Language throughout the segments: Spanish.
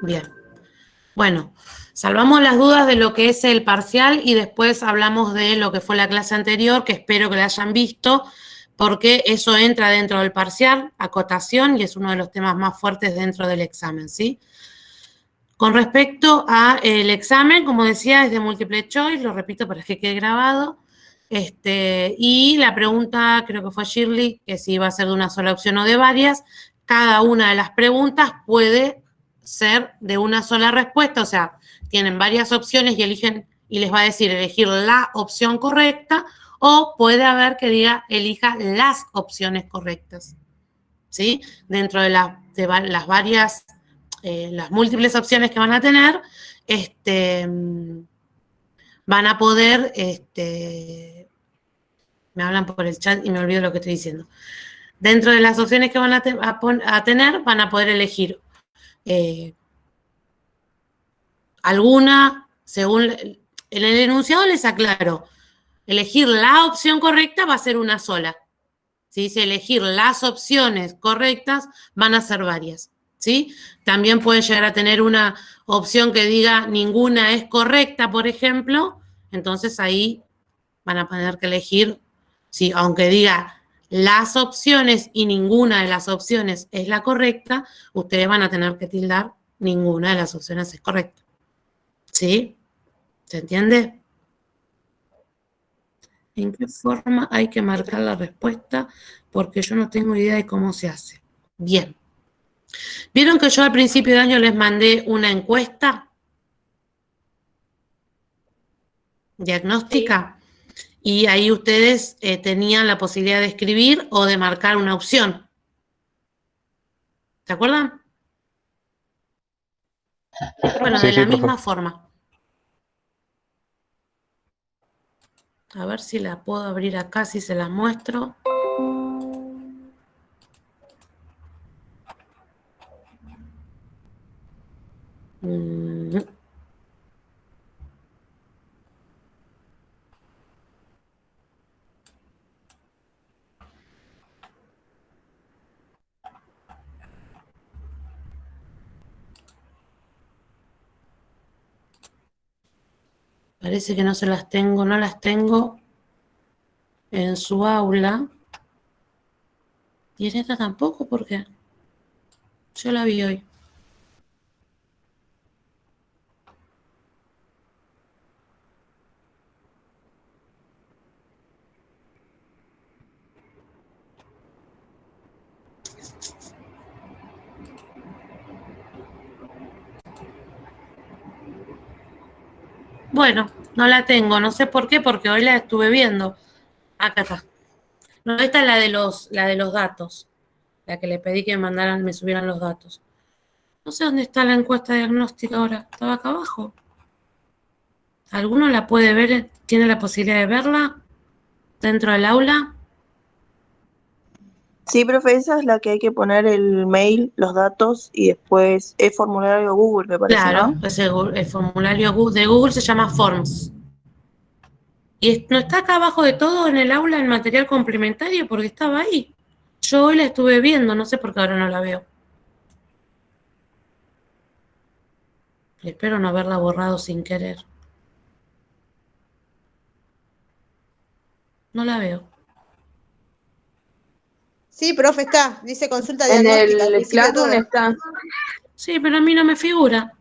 Bien. Bueno, salvamos las dudas de lo que es el parcial y después hablamos de lo que fue la clase anterior, que espero que la hayan visto, porque eso entra dentro del parcial, acotación, y es uno de los temas más fuertes dentro del examen, ¿sí? Con respecto al examen, como decía, es de múltiple choice, lo repito para que quede grabado. Y la pregunta, creo que fue Shirley, que si iba a ser de una sola opción o de varias. Cada una de las preguntas puede ser de una sola respuesta, o sea, tienen varias opciones y eligen, y les va a decir elegir la opción correcta, o puede haber que diga elija las opciones correctas, ¿sí? Dentro de las varias, las múltiples opciones que van a tener, van a poder, me hablan por el chat y me olvido lo que estoy diciendo. Dentro de las opciones que van a tener, van a poder elegir alguna, según, en el enunciado les aclaro, elegir la opción correcta va a ser una sola. ¿Sí? Si elegir las opciones correctas, van a ser varias. ¿Sí? También pueden llegar a tener una opción que diga ninguna es correcta, por ejemplo, entonces ahí van a tener que elegir, sí, aunque diga las opciones y ninguna de las opciones es la correcta, ustedes van a tener que tildar ninguna de las opciones es correcta. ¿Sí? ¿Se entiende? ¿En qué forma hay que marcar la respuesta? Porque yo no tengo idea de cómo se hace. Bien. ¿Vieron que yo al principio de año les mandé una encuesta diagnóstica? Sí. Y ahí ustedes tenían la posibilidad de escribir o de marcar una opción. ¿Se acuerdan? Bueno, Sí, de la sí, profe. misma forma. A ver si la puedo abrir acá, si se la muestro. Parece que no se las tengo, no las tengo en su aula. Y en esta tampoco, ¿por qué? Yo la vi hoy. Bueno, no la tengo, no sé por qué, porque hoy la estuve viendo. Acá está. No, esta es la de los datos. La que le pedí que me subieran los datos. No sé dónde está la encuesta diagnóstica ahora. ¿Estaba acá abajo? ¿Alguno la puede ver? ¿Tiene la posibilidad de verla dentro del aula? Sí, profe, esa es la que hay que poner el mail, los datos y después es formulario Google, me parece, Claro, ¿no? el formulario de Google se llama Forms. Y no está acá abajo de todo en el aula el material complementario porque estaba ahí. Yo hoy la estuve viendo, no sé por qué ahora no la veo. Espero no haberla borrado sin querer. No la veo. Sí, profe, está. Dice consulta En diagnóstica. Al el principio de Classroom todo. está. Sí, pero a mí no me figura.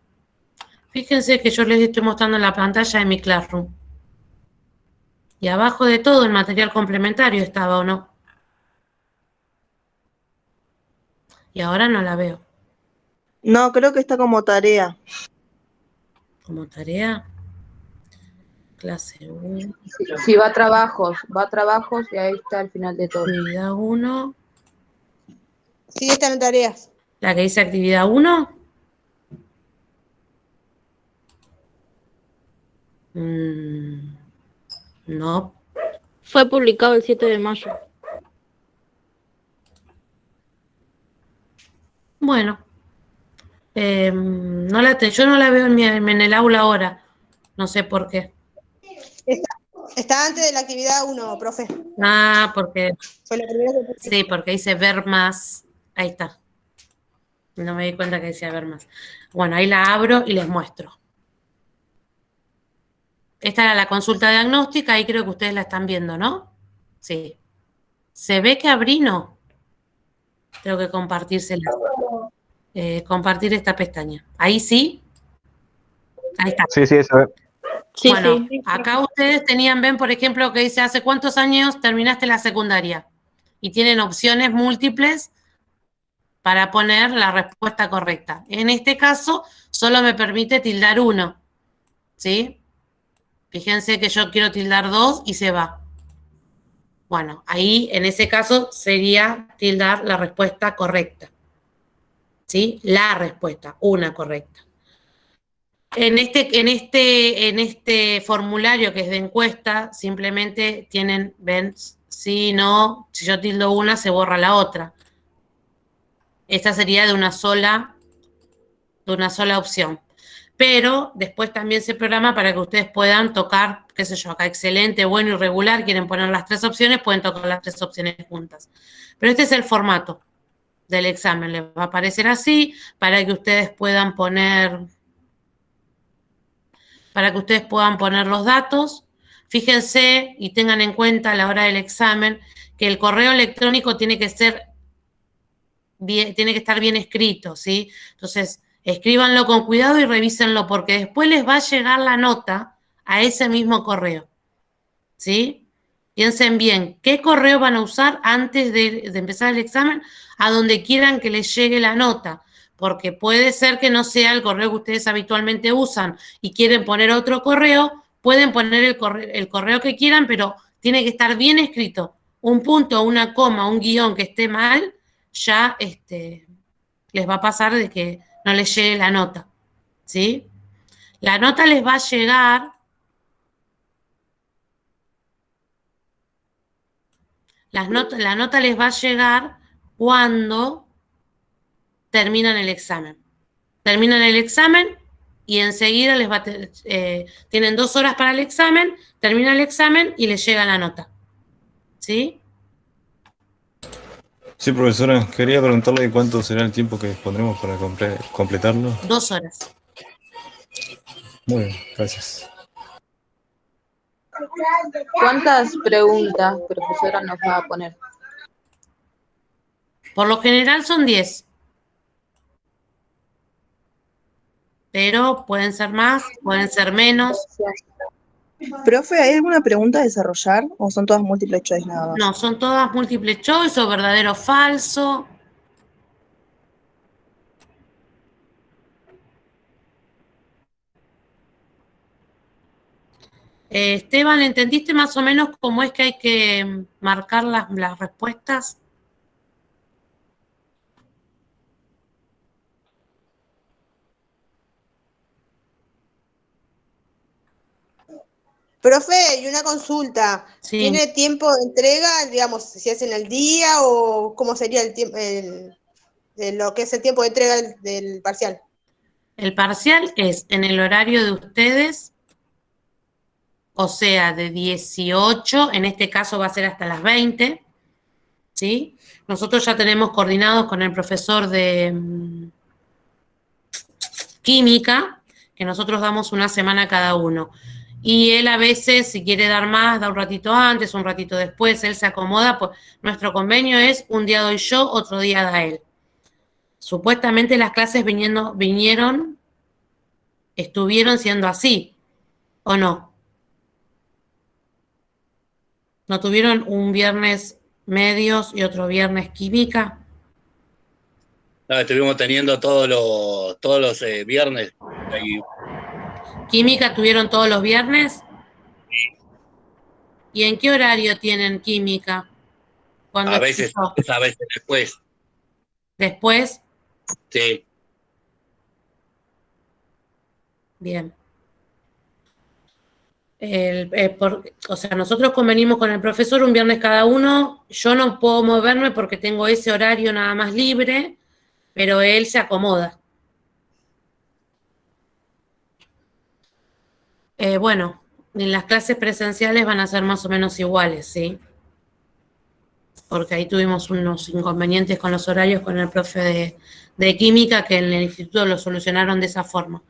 Fíjense que yo les estoy mostrando en la pantalla de mi Classroom. Y abajo de todo el material complementario estaba, ¿o no? Y ahora no la veo. No, creo que está como tarea. Como tarea. Clase 1. Sí, va a trabajos y ahí está al final de todo. Actividad 1. Sí, están en tareas. La que dice actividad 1. No. Fue publicado el 7 de mayo. Bueno. Yo no la veo en el aula ahora. No sé por qué. Está antes de la actividad 1, profe. Ah, porque... Fue la primera que puse. Sí, porque dice ver más. Ahí está. No me di cuenta que decía ver más. Bueno, ahí la abro y les muestro. Esta era la consulta diagnóstica, ahí creo que ustedes la están viendo, ¿no? Sí. ¿Se ve que abrí? No. Tengo que compartírsela. Compartir esta pestaña. Ahí sí. Ahí está. Sí, sí, eso. Sí, Bueno, sí. acá ustedes ven, por ejemplo, que dice, ¿hace cuántos años terminaste la secundaria? Y tienen opciones múltiples para poner la respuesta correcta. En este caso, solo me permite tildar 1, ¿sí? Fíjense que yo quiero tildar 2 y se va. Bueno, ahí en ese caso sería tildar la respuesta correcta, ¿sí? La respuesta, una correcta. En este formulario que es de encuesta, simplemente ven, sí, no, si yo tildo una, se borra la otra. Esta sería de una sola opción. Pero después también se programa para que ustedes puedan tocar, qué sé yo, acá excelente, bueno y regular, quieren poner las 3 opciones, pueden tocar las 3 opciones juntas. Pero este es el formato del examen, les va a aparecer así, para que ustedes puedan poner los datos. Fíjense y tengan en cuenta a la hora del examen que el correo electrónico tiene que estar bien escrito, ¿sí? Entonces, escríbanlo con cuidado y revísenlo porque después les va a llegar la nota a ese mismo correo, ¿sí? Piensen bien, ¿qué correo van a usar antes de empezar el examen? A donde quieran que les llegue la nota, porque puede ser que no sea el correo que ustedes habitualmente usan y quieren poner otro correo, pueden poner el correo que quieran, pero tiene que estar bien escrito. Un punto, una coma, un guión que esté mal, ya les va a pasar de que no les llegue la nota, ¿sí? La nota les va a llegar... La nota les va a llegar cuando terminan el examen. Terminan el examen y enseguida tienen 2 horas para el examen, termina el examen y les llega la nota. ¿Sí? Sí, profesora, quería preguntarle cuánto será el tiempo que dispondremos para completarlo. 2 horas. Muy bien, gracias. ¿Cuántas preguntas, profesora, nos va a poner? Por lo general son 10. Pero pueden ser más, pueden ser menos. Profe, ¿hay alguna pregunta a desarrollar o son todas múltiples choice nada más? No, son todas múltiple choice o verdadero o falso. Esteban, ¿entendiste más o menos cómo es que hay que marcar las respuestas? Profe, y una consulta. Sí. ¿Tiene tiempo de entrega, digamos, si es en el día o cómo sería el tiempo, lo que es el tiempo de entrega del parcial? El parcial es en el horario de ustedes, o sea, de 18, en este caso va a ser hasta las 20, ¿sí? Nosotros ya tenemos coordinados con el profesor de química, que nosotros damos una semana cada uno. Y él a veces, si quiere dar más, da un ratito antes, un ratito después, él se acomoda, pues nuestro convenio es un día doy yo, otro día da él. Supuestamente las clases estuvieron siendo así, ¿o no? ¿No tuvieron un viernes medios y otro viernes química? No, estuvimos teniendo todos los viernes. Y ¿Química tuvieron todos los viernes? ¿Y en qué horario tienen química? Cuando a veces después. ¿Después? Sí. Bien. O sea, nosotros convenimos con el profesor un viernes cada uno. Yo no puedo moverme porque tengo ese horario nada más libre, pero él se acomoda. Bueno, en las clases presenciales van a ser más o menos iguales, ¿sí? porque ahí tuvimos unos inconvenientes con los horarios con el profe de química, que en el instituto lo solucionaron de esa forma.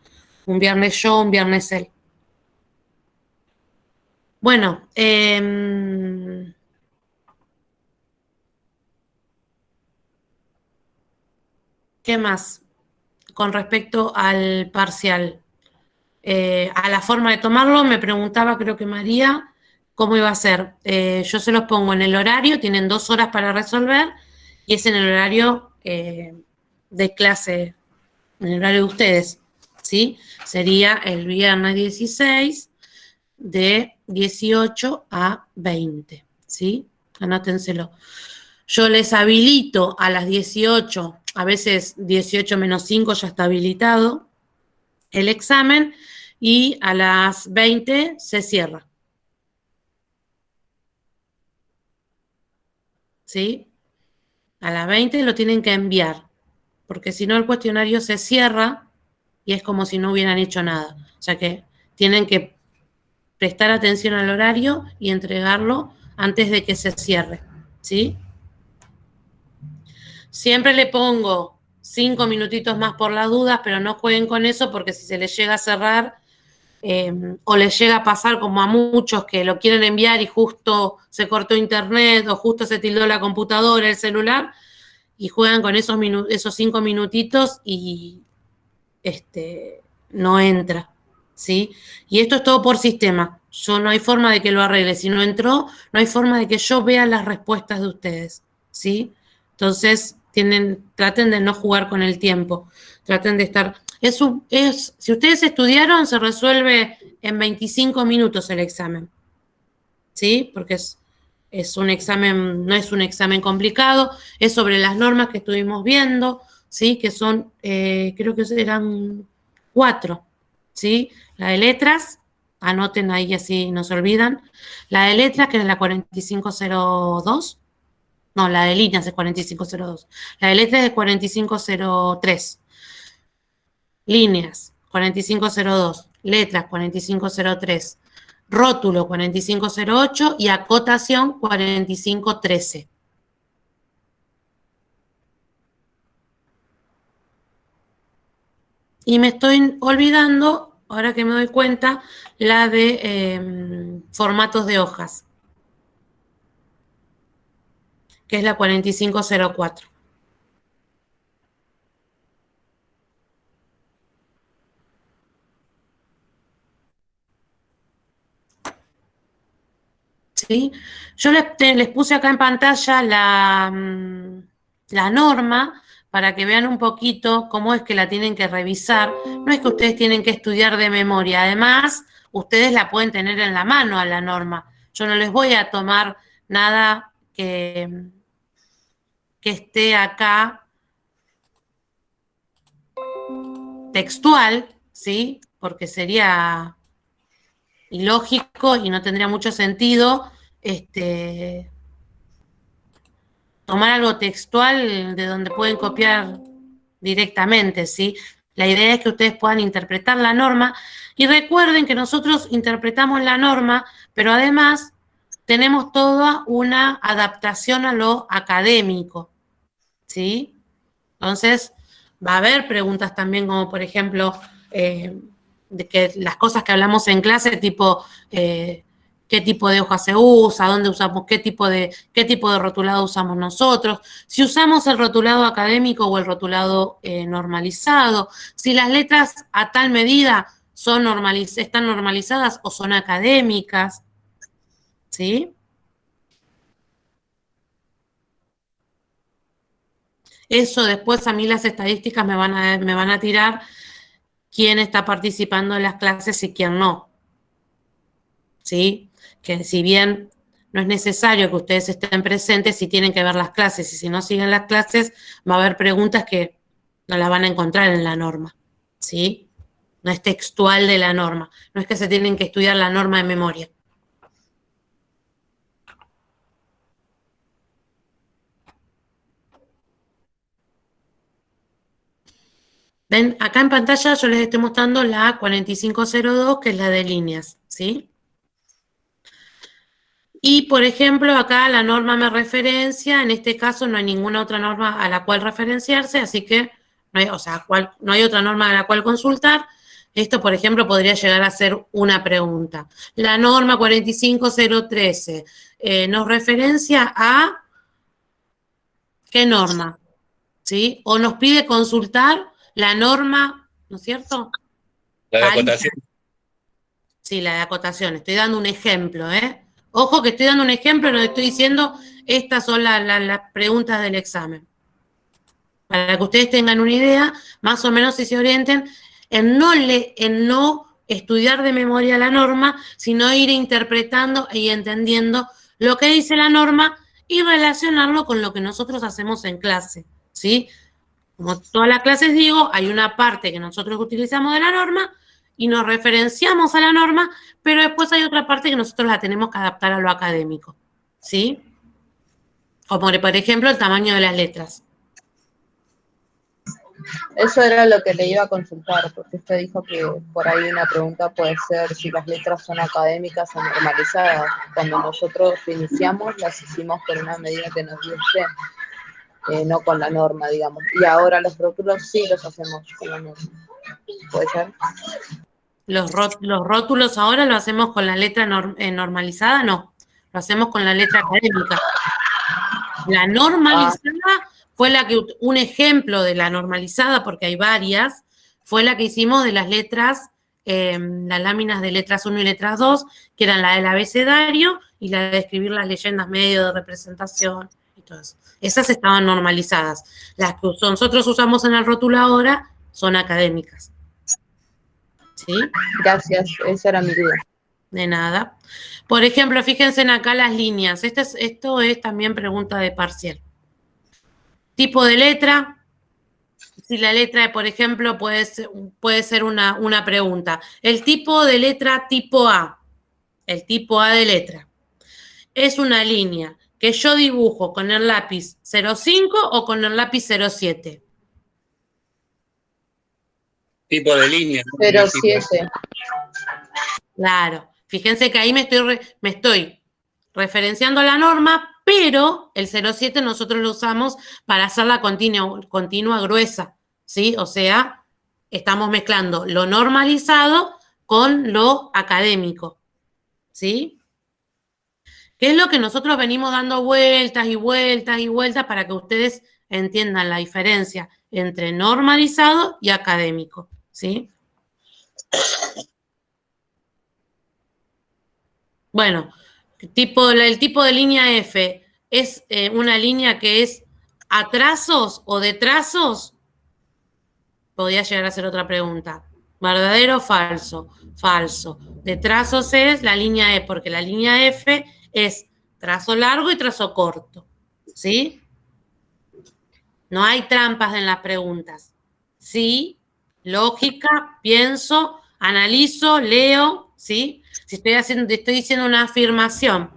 Un viernes yo, un viernes él. Bueno, ¿qué más? Con respecto al parcial. A la forma de tomarlo, me preguntaba, creo que María, cómo iba a ser. Yo se los pongo en el horario, tienen 2 horas para resolver, y es en el horario de clase, en el horario de ustedes, ¿sí? Sería el viernes 16 de 18 a 20, ¿sí? Anótenselo. Yo les habilito a las 18, a veces 18 menos 5 ya está habilitado el examen, y a las 20 se cierra. ¿Sí? A las 20 lo tienen que enviar, porque si no el cuestionario se cierra y es como si no hubieran hecho nada. O sea que tienen que prestar atención al horario y entregarlo antes de que se cierre. ¿Sí? Siempre le pongo 5 minutitos más por las dudas, pero no jueguen con eso, porque si se les llega a cerrar, o les llega a pasar como a muchos que lo quieren enviar y justo se cortó internet o justo se tildó la computadora, el celular, y juegan con esos 5 minutitos y no entra, ¿sí? Y esto es todo por sistema. Yo no hay forma de que lo arregle. Si no entró, no hay forma de que yo vea las respuestas de ustedes, ¿sí? Entonces, traten de no jugar con el tiempo. Traten de estar... si ustedes estudiaron, se resuelve en 25 minutos el examen, ¿sí? Porque es un examen, no es un examen complicado, es sobre las normas que estuvimos viendo, ¿sí? Que son, creo que eran 4, ¿sí? La de letras, anoten ahí así no se olvidan. La de letras, que es la 4502. No, la de líneas es 4502. La de letras es 4503. Líneas, 4502. Letras, 4503. Rótulo, 4508. Y acotación, 4513. Y me estoy olvidando, ahora que me doy cuenta, la de formatos de hojas, que es la 4504. ¿Sí? Yo les puse acá en pantalla la norma para que vean un poquito cómo es que la tienen que revisar. No es que ustedes tienen que estudiar de memoria, además, ustedes la pueden tener en la mano a la norma. Yo no les voy a tomar nada que esté acá textual, ¿sí? Porque sería ilógico y no tendría mucho sentido tomar algo textual de donde pueden copiar directamente, ¿sí? La idea es que ustedes puedan interpretar la norma, y recuerden que nosotros interpretamos la norma, pero además tenemos toda una adaptación a lo académico, ¿sí? Entonces, va a haber preguntas también como, por ejemplo, de que las cosas que hablamos en clase, tipo qué tipo de hoja se usa, dónde usamos, qué tipo de rotulado usamos nosotros, si usamos el rotulado académico o el rotulado normalizado, si las letras a tal medida están normalizadas o son académicas, ¿sí? Eso después a mí las estadísticas me van a tirar quién está participando en las clases y quién no, ¿sí? Que si bien no es necesario que ustedes estén presentes, sí tienen que ver las clases, y si no siguen las clases, va a haber preguntas que no las van a encontrar en la norma, ¿sí? No es textual de la norma, no es que se tienen que estudiar la norma de memoria. Ven, acá en pantalla yo les estoy mostrando la 4502, que es la de líneas, ¿sí? Y, por ejemplo, acá la norma me referencia, en este caso no hay ninguna otra norma a la cual referenciarse, así que no hay, no hay otra norma a la cual consultar. Esto, por ejemplo, podría llegar a ser una pregunta. La norma 45013 nos referencia a ¿qué norma? ¿Sí? O nos pide consultar la norma, ¿no es cierto? La de acotación. Sí, la de acotación. Estoy dando un ejemplo, ¿eh? Ojo que estoy dando un ejemplo, no estoy diciendo estas son las preguntas del examen. Para que ustedes tengan una idea, más o menos si se orienten, en no estudiar de memoria la norma, sino ir interpretando y entendiendo lo que dice la norma y relacionarlo con lo que nosotros hacemos en clase, ¿sí? Como todas las clases digo, hay una parte que nosotros utilizamos de la norma y nos referenciamos a la norma, pero después hay otra parte que nosotros la tenemos que adaptar a lo académico, ¿sí? Como por ejemplo el tamaño de las letras. Eso era lo que le iba a consultar, porque usted dijo que por ahí una pregunta puede ser si las letras son académicas o normalizadas. Cuando nosotros iniciamos, las hicimos por una medida que nos dio usted, no con la norma, digamos. Y ahora los rótulos sí los hacemos con la norma. ¿Puede ser? Los rótulos ahora lo hacemos con la letra normalizada, no. Lo hacemos con la letra académica. La normalizada fue la que, un ejemplo de la normalizada, porque hay varias, fue la que hicimos de las letras, las láminas de letras 1 y letras 2, que eran la del abecedario y la de escribir las leyendas medio de representación y todo eso. Esas estaban normalizadas. Las que nosotros usamos en el rótulo ahora son académicas. ¿Sí? Gracias, esa era mi duda. De nada. Por ejemplo, fíjense en acá las líneas. Esto es también pregunta de parcial. Tipo de letra. Si la letra, por ejemplo, puede ser una pregunta. El tipo de letra tipo A. El tipo A de letra. Es una línea que yo dibujo con el lápiz 05 o con el lápiz 07. Tipo de línea. 07. Claro. Fíjense que ahí me estoy referenciando a la norma, pero el 07 nosotros lo usamos para hacer la continua gruesa, ¿sí? O sea, estamos mezclando lo normalizado con lo académico, ¿sí? ¿Qué es lo que nosotros venimos dando vueltas y vueltas y vueltas para que ustedes entiendan la diferencia entre normalizado y académico, ¿sí? Bueno, el tipo de línea F es una línea que es a trazos o de trazos. Podría llegar a ser otra pregunta. ¿Verdadero o falso? Falso. De trazos es la línea E, porque la línea F es trazo largo y trazo corto. ¿Sí? No hay trampas en las preguntas. Sí, lógica, pienso, analizo, leo, ¿sí? Si estoy diciendo una afirmación,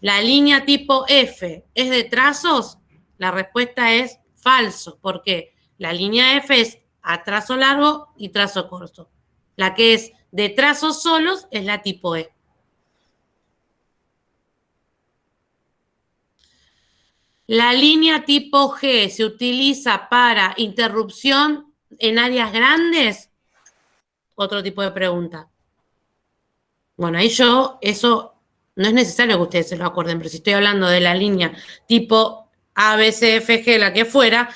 la línea tipo F es de trazos, la respuesta es falso, porque la línea F es a trazo largo y trazo corto. La que es de trazos solos es la tipo E. La línea tipo G se utiliza para interrupción en áreas grandes. Otro tipo de pregunta. Bueno, ahí eso no es necesario que ustedes se lo acuerden, pero si estoy hablando de la línea tipo A, B, C, F, G, la que fuera,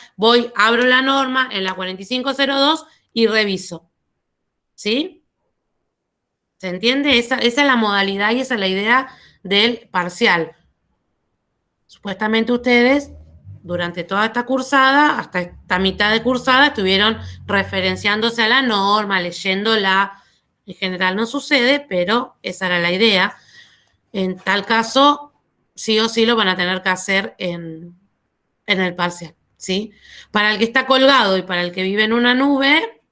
abro la norma en la 4502 y reviso. ¿Sí? ¿Se entiende? Esa es la modalidad y esa es la idea del parcial. Supuestamente ustedes, durante toda esta cursada, hasta esta mitad de cursada, estuvieron referenciándose a la norma, leyéndola. En general no sucede, pero esa era la idea. En tal caso, sí o sí lo van a tener que hacer en el parcial, ¿sí? Para el que está colgado y para el que vive en una nube,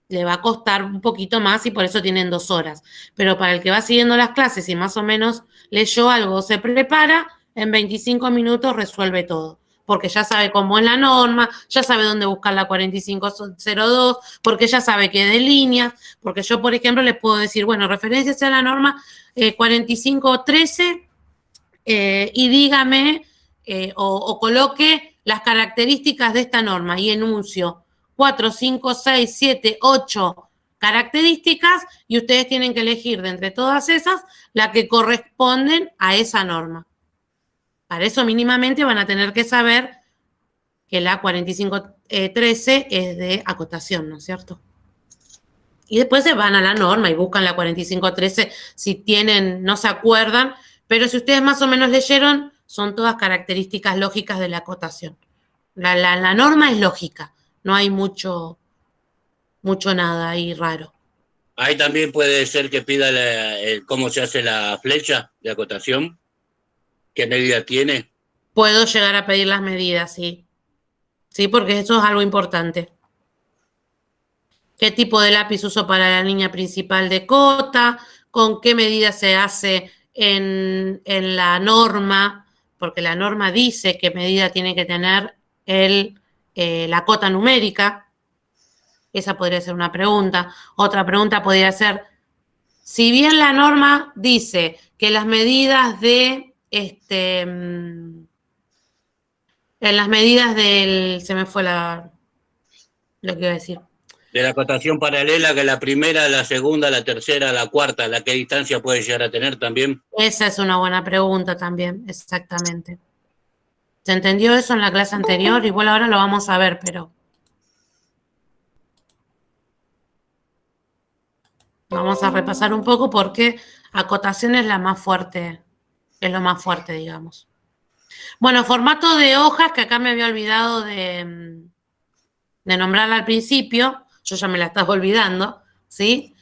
le va a costar un poquito más y por eso tienen 2 horas. Pero para el que va siguiendo las clases y más o menos leyó algo, se prepara, en 25 minutos resuelve todo. Porque ya sabe cómo es la norma, ya sabe dónde buscar la 4502, porque ya sabe qué de líneas, porque yo, por ejemplo, les puedo decir, bueno, referencias a la norma 4513, y dígame o coloque las características de esta norma y enuncio 4, 5, 6, 7, 8 características y ustedes tienen que elegir de entre todas esas la que corresponden a esa norma. Para eso mínimamente van a tener que saber que la 4513 es de acotación, ¿no es cierto? Y después se van a la norma y buscan la 4513 si tienen, no se acuerdan, pero si ustedes más o menos leyeron, son todas características lógicas de la acotación. La norma es lógica, no hay mucho nada ahí raro. Ahí también puede ser que pida cómo se hace la flecha de acotación, qué medida tiene. Puedo llegar a pedir las medidas, sí. Sí, porque eso es algo importante. ¿Qué tipo de lápiz uso para la línea principal de cota? ¿Con qué medida se hace en la norma? Porque la norma dice qué medida tiene que tener la cota numérica. Esa podría ser una pregunta. Otra pregunta podría ser, si bien la norma dice que las medidas en las medidas se me fue lo que iba a decir. De la acotación paralela, que la primera, la segunda, la tercera, la cuarta, ¿la qué distancia puede llegar a tener también? Esa es una buena pregunta también, exactamente. ¿Se entendió eso en la clase anterior? Igual ahora lo vamos a ver, pero vamos a repasar un poco porque acotación es la más fuerte, es lo más fuerte, digamos. Bueno, formato de hojas, que acá me había olvidado de nombrarla al principio, yo ya me la estaba olvidando, ¿sí?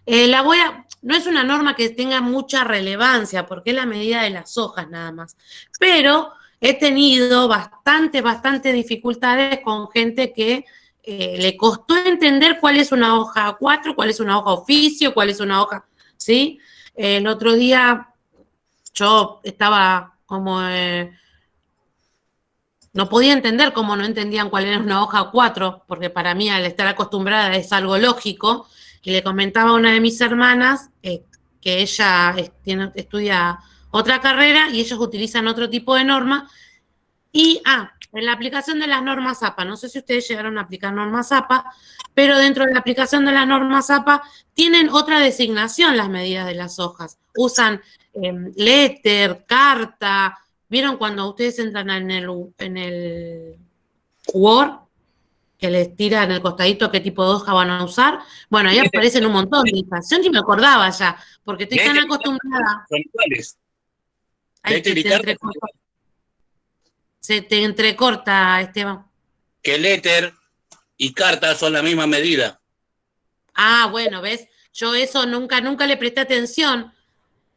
No es una norma que tenga mucha relevancia, porque es la medida de las hojas nada más, pero he tenido bastante dificultades con gente que le costó entender cuál es una hoja A4, cuál es una hoja oficio, cuál es una hoja, ¿sí? El otro día yo estaba como... no podía entender cómo no entendían cuál era una hoja 4, porque para mí al estar acostumbrada es algo lógico, y le comentaba a una de mis hermanas que ella estudia otra carrera y ellos utilizan otro tipo de norma, y en la aplicación de las normas APA, no sé si ustedes llegaron a aplicar normas APA, pero dentro de la aplicación de las normas APA tienen otra designación las medidas de las hojas, usan letter, carta. ¿Vieron cuando ustedes entran en el Word, que les tira en el costadito qué tipo de hoja van a usar? Bueno, ahí aparecen un montón de hijas. Yo ni me acordaba ya, porque estoy tan acostumbrada. ¿Son iguales? Ay, se te entrecorta, Esteban. Que letter y carta son la misma medida. Bueno, ¿ves? Yo eso nunca le presté atención.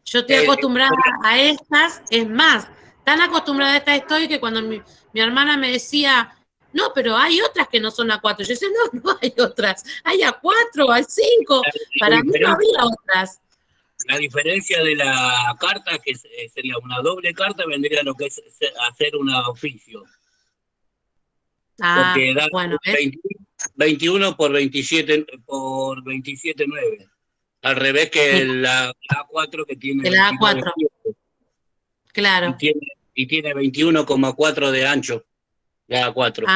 Yo estoy acostumbrada a estas, es más, tan acostumbrada a estas estoy que cuando mi hermana me decía, no, pero hay otras que no son A4. Yo decía, no hay otras. Hay A4, hay 5. Para mí no había otras. La diferencia de la carta, que sería una doble carta, vendría a lo que es hacer un oficio. Porque da bueno, 21 por 27, por 27,9. Al revés que la A4 que tiene... La A4. Claro. Y tiene 21,4 de ancho, la A4.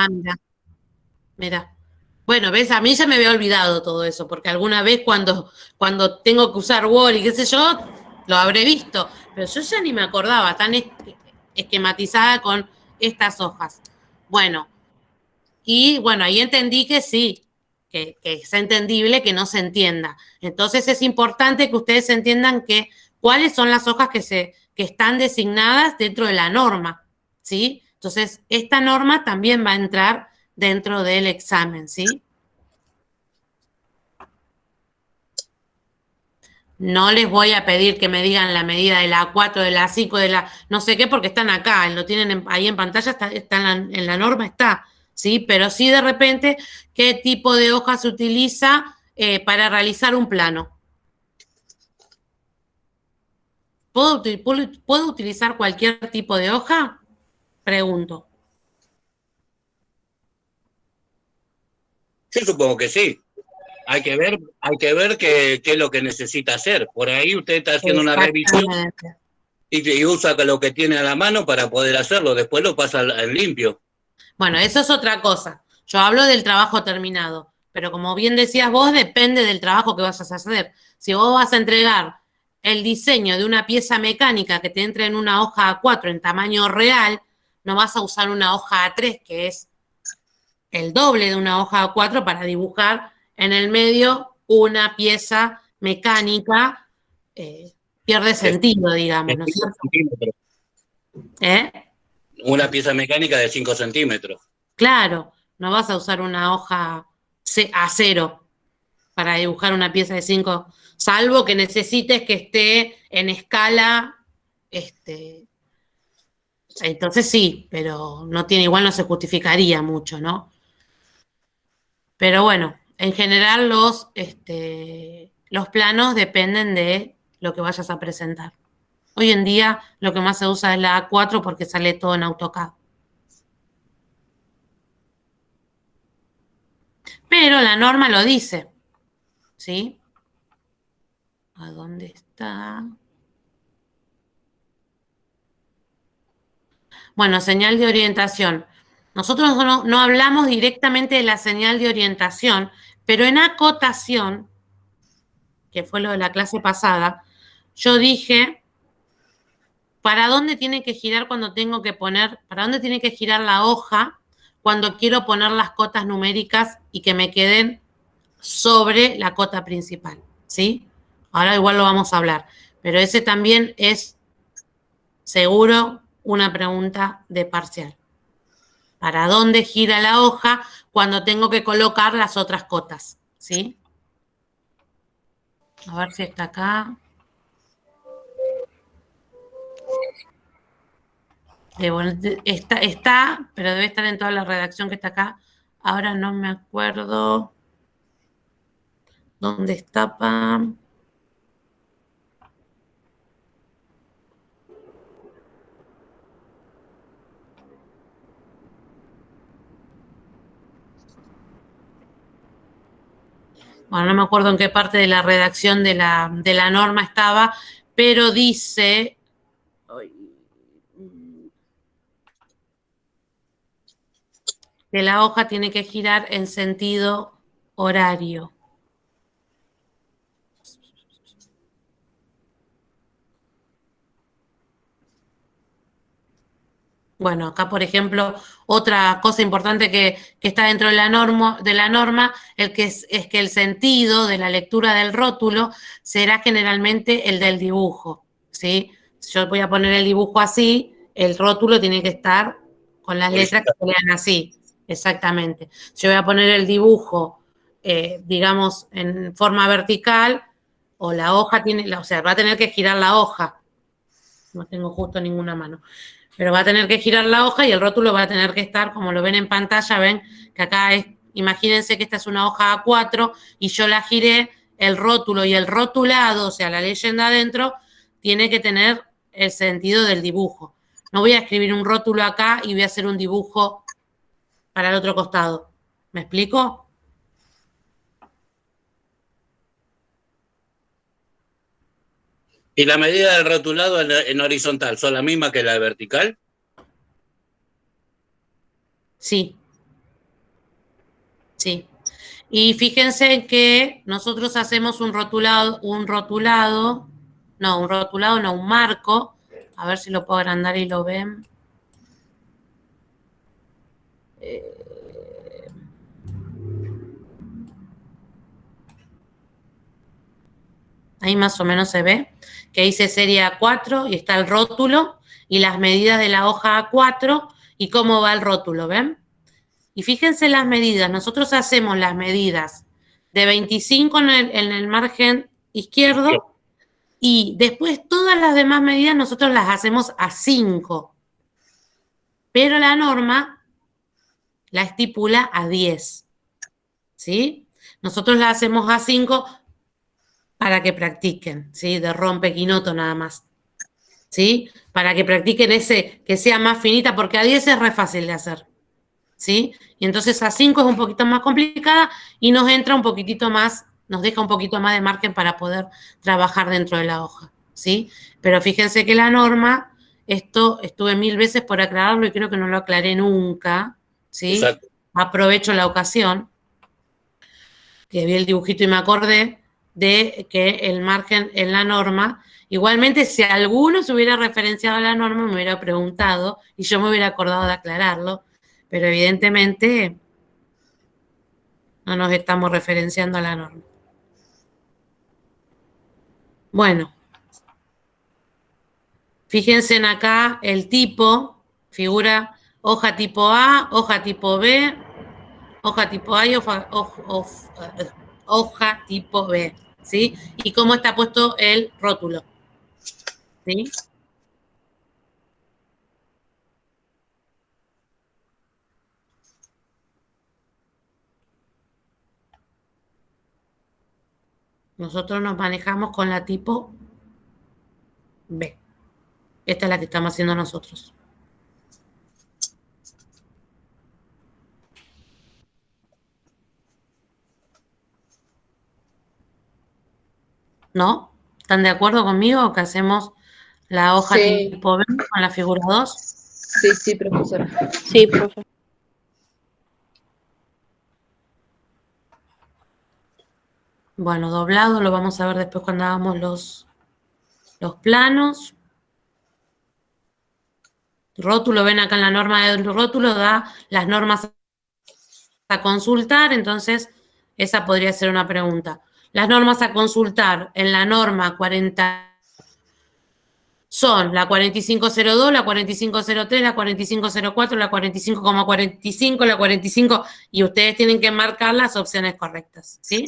Mira. Bueno, ves, a mí ya me había olvidado todo eso, porque alguna vez cuando tengo que usar Word y qué sé yo, lo habré visto, pero yo ya ni me acordaba, tan esquematizada con estas hojas. Bueno, y bueno, ahí entendí que sí, que es entendible que no se entienda. Entonces es importante que ustedes entiendan cuáles son las hojas que están designadas dentro de la norma, ¿sí? Entonces, esta norma también va a entrar dentro del examen, ¿sí? No les voy a pedir que me digan la medida de la A4, de la A5, de la no sé qué, porque están acá, lo tienen ahí en pantalla, está en la norma, está, ¿sí? Pero sí de repente, ¿qué tipo de hoja se utiliza para realizar un plano? ¿Puedo utilizar cualquier tipo de hoja? Pregunto. Yo supongo que sí. Hay que ver qué es lo que necesita hacer. Por ahí usted está haciendo una revisión y usa lo que tiene a la mano para poder hacerlo, después lo pasa al limpio. Bueno, eso es otra cosa. Yo hablo del trabajo terminado, pero como bien decías vos, depende del trabajo que vayas a hacer. Si vos vas a entregar el diseño de una pieza mecánica que te entre en una hoja A4 en tamaño real, no vas a usar una hoja A3, que es el doble de una hoja A4 para dibujar en el medio una pieza mecánica, pierde sentido, digamos, ¿no es cierto? ¿Eh? Una pieza mecánica de 5 centímetros. Claro, no vas a usar una hoja A0 para dibujar una pieza de 5, salvo que necesites que esté en escala, entonces sí, pero no tiene, igual no se justificaría mucho, ¿no? Pero bueno, en general los planos dependen de lo que vayas a presentar. Hoy en día lo que más se usa es la A4 porque sale todo en AutoCAD. Pero la norma lo dice, ¿sí? ¿A dónde está? Bueno, señal de orientación. Nosotros no hablamos directamente de la señal de orientación, pero en acotación, que fue lo de la clase pasada, yo dije para dónde tiene que girar cuando tengo que poner, para dónde tiene que girar la hoja cuando quiero poner las cotas numéricas y que me queden sobre la cota principal, ¿sí? Ahora igual lo vamos a hablar, pero ese también es seguro una pregunta de parcial. ¿Para dónde gira la hoja cuando tengo que colocar las otras cotas? ¿Sí? A ver si está acá. Está, pero debe estar en toda la redacción que está acá. Ahora no me acuerdo dónde está, Pam. Bueno, no me acuerdo en qué parte de la redacción de la norma estaba, pero dice que la hoja tiene que girar en sentido horario. Bueno, acá, por ejemplo, otra cosa importante que está dentro de la norma es que el sentido de la lectura del rótulo será generalmente el del dibujo, ¿sí? Si yo voy a poner el dibujo así, el rótulo tiene que estar con las letras que se lean así, exactamente. Si yo voy a poner el dibujo, digamos, en forma vertical, o la hoja tiene, o sea, va a tener que girar la hoja. No tengo justo ninguna mano. Pero va a tener que girar la hoja y el rótulo va a tener que estar, como lo ven en pantalla, ven que acá es, imagínense que esta es una hoja A4 y yo la giré, el rótulo y el rotulado, o sea, la leyenda adentro, tiene que tener el sentido del dibujo. No voy a escribir un rótulo acá y voy a hacer un dibujo para el otro costado. ¿Me explico? ¿Y la medida del rotulado en horizontal son la misma que la de vertical? Sí. Sí. Y fíjense que nosotros hacemos un marco. A ver si lo puedo agrandar y lo ven. Ahí más o menos se ve que dice serie A4 y está el rótulo y las medidas de la hoja A4 y cómo va el rótulo, ¿ven? Y fíjense las medidas. Nosotros hacemos las medidas de 25 en el margen izquierdo y después todas las demás medidas nosotros las hacemos a 5. Pero la norma la estipula a 10. ¿Sí? Nosotros la hacemos a 5 para que practiquen, ¿sí? De rompequinoto nada más, ¿sí? Para que practiquen ese, que sea más finita, porque a 10 es re fácil de hacer, ¿sí? Y entonces a 5 es un poquito más complicada y nos entra un poquitito más, nos deja un poquito más de margen para poder trabajar dentro de la hoja. ¿sí? Pero fíjense que la norma, esto estuve 1000 veces por aclararlo y creo que no lo aclaré nunca, ¿sí? Exacto. Aprovecho la ocasión, que vi el dibujito y me acordé de que el margen en la norma, igualmente si alguno se hubiera referenciado a la norma me hubiera preguntado y yo me hubiera acordado de aclararlo, pero evidentemente no nos estamos referenciando a la norma. Bueno, fíjense en acá el tipo, figura hoja tipo A, hoja tipo B, hoja tipo A y hoja tipo B, ¿sí? Y cómo está puesto el rótulo, ¿sí? Nosotros nos manejamos con la tipo B. Esta es la que estamos haciendo nosotros. ¿No? ¿Están de acuerdo conmigo que hacemos la hoja Sí, tipo B con la figura 2? sí, profesora. Sí, profe. Bueno, doblado lo vamos a ver después cuando hagamos los planos. Rótulo, ven acá en la norma del rótulo, da las normas a consultar, entonces esa podría ser una pregunta. Las normas a consultar en la norma 40 son la 4502, la 4503, la 4504, la 45,45, la 45, y ustedes tienen que marcar las opciones correctas, ¿sí?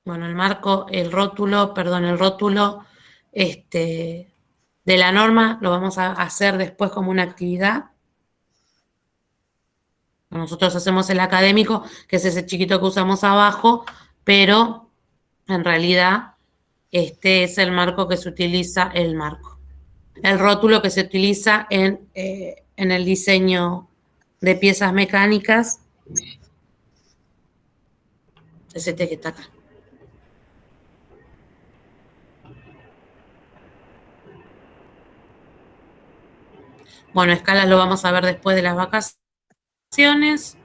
Bueno, el marco, el rótulo de la norma lo vamos a hacer después como una actividad. Nosotros hacemos el académico, que es ese chiquito que usamos abajo, pero en realidad este es el marco que se utiliza, el rótulo que se utiliza en el diseño de piezas mecánicas, es este que está acá. Bueno, escalas lo vamos a ver después de las vacaciones.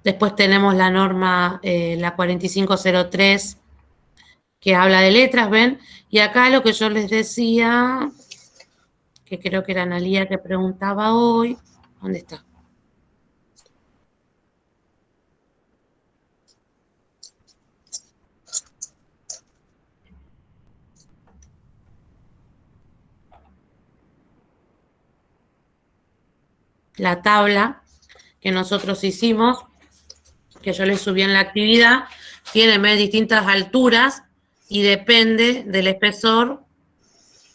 Después tenemos la norma, la 4503, que habla de letras, ¿ven? Y acá lo que yo les decía, que creo que era Analía que preguntaba hoy, ¿dónde está? La tabla que nosotros hicimos, que yo les subí en la actividad, tiene distintas alturas y depende del espesor.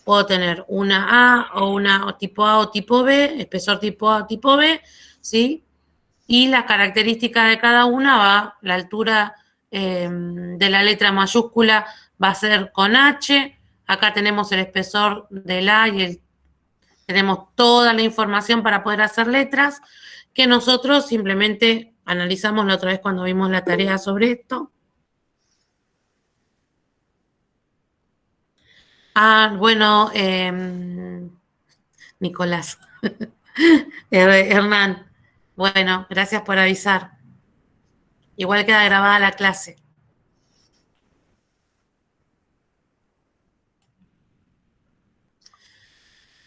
Puedo tener una A o tipo A o tipo B, espesor tipo A o tipo B, ¿sí? Y las características de cada una va, la altura de la letra mayúscula va a ser con H. Acá tenemos el espesor del A y tenemos toda la información para poder hacer letras, que nosotros simplemente analizamos la otra vez cuando vimos la tarea sobre esto. Bueno, Nicolás. Hernán, bueno, gracias por avisar. Igual queda grabada la clase.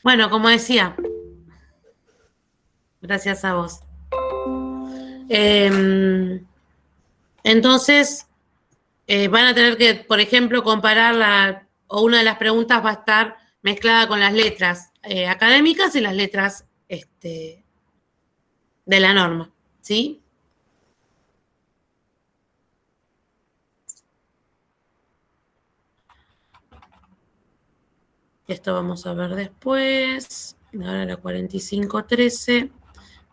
Bueno, como decía, gracias a vos. Entonces, van a tener que, por ejemplo, comparar o una de las preguntas va a estar mezclada con las letras académicas y las letras de la norma, ¿sí? Esto vamos a ver después. Ahora la 4513.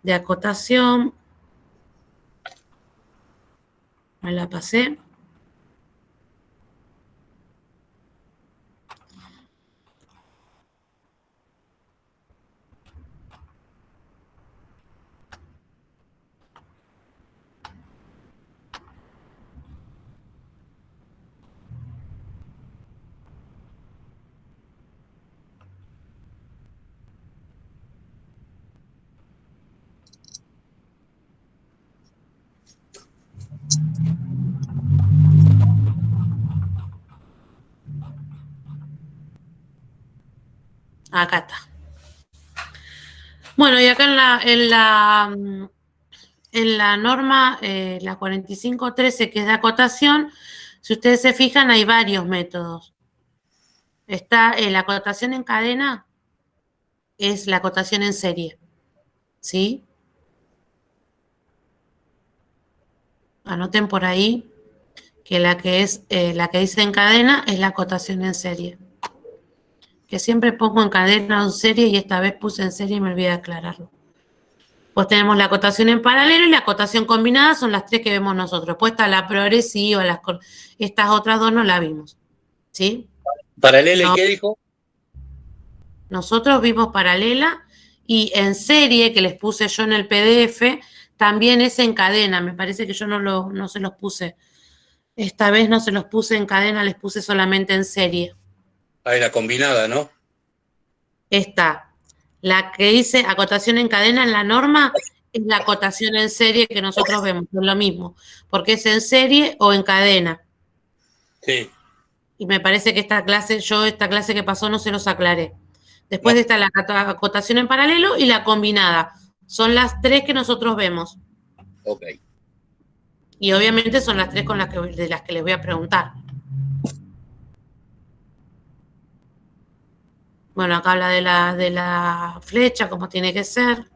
de acotación. Me la pasé. Acá está. Bueno, y acá en la norma, la 4513, que es de acotación, si ustedes se fijan, hay varios métodos. Está la acotación en cadena, es la acotación en serie, ¿sí? Anoten por ahí que la que dice en cadena es la acotación en serie. Que siempre pongo en cadena o en serie y esta vez puse en serie y me olvidé de aclararlo. Pues tenemos la acotación en paralelo y la acotación combinada, son las tres que vemos nosotros. Pues está la progresiva, estas otras dos no la vimos, ¿sí? ¿Paralela y No, qué dijo? nosotros vimos paralela y en serie, que les puse yo en el PDF, también es en cadena. Me parece que yo no se los puse. Esta vez no se los puse en cadena, les puse solamente en serie. Ah, la combinada, ¿no? Está la que dice acotación en cadena en la norma, es la acotación en serie que nosotros vemos, es lo mismo, porque es en serie o en cadena. Sí. Y me parece que esta clase que pasó no se los aclaré. Después No. está la acotación en paralelo y la combinada. Son las tres que nosotros vemos. Ok. Y obviamente son las tres de las que les voy a preguntar. Bueno, acá habla de la flecha, como tiene que ser.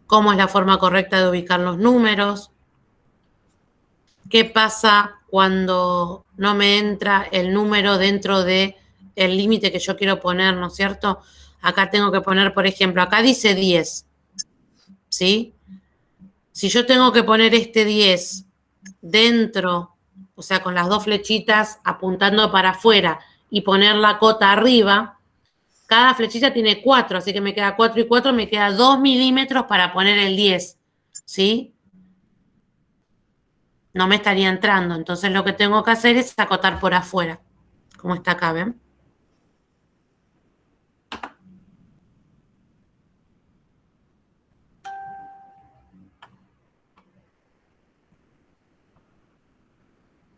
Cómo es la forma correcta de ubicar los números. ¿Qué pasa cuando no me entra el número dentro del límite que yo quiero poner, ¿no es cierto? Acá tengo que poner, por ejemplo, acá dice 10, ¿sí? Si yo tengo que poner este 10 dentro, o sea, con las dos flechitas apuntando para afuera y poner la cota arriba, cada flechita tiene 4, así que me queda 4 y 4, me queda 2 milímetros para poner el 10, ¿sí? No me estaría entrando, entonces lo que tengo que hacer es acotar por afuera, como está acá, ¿ven?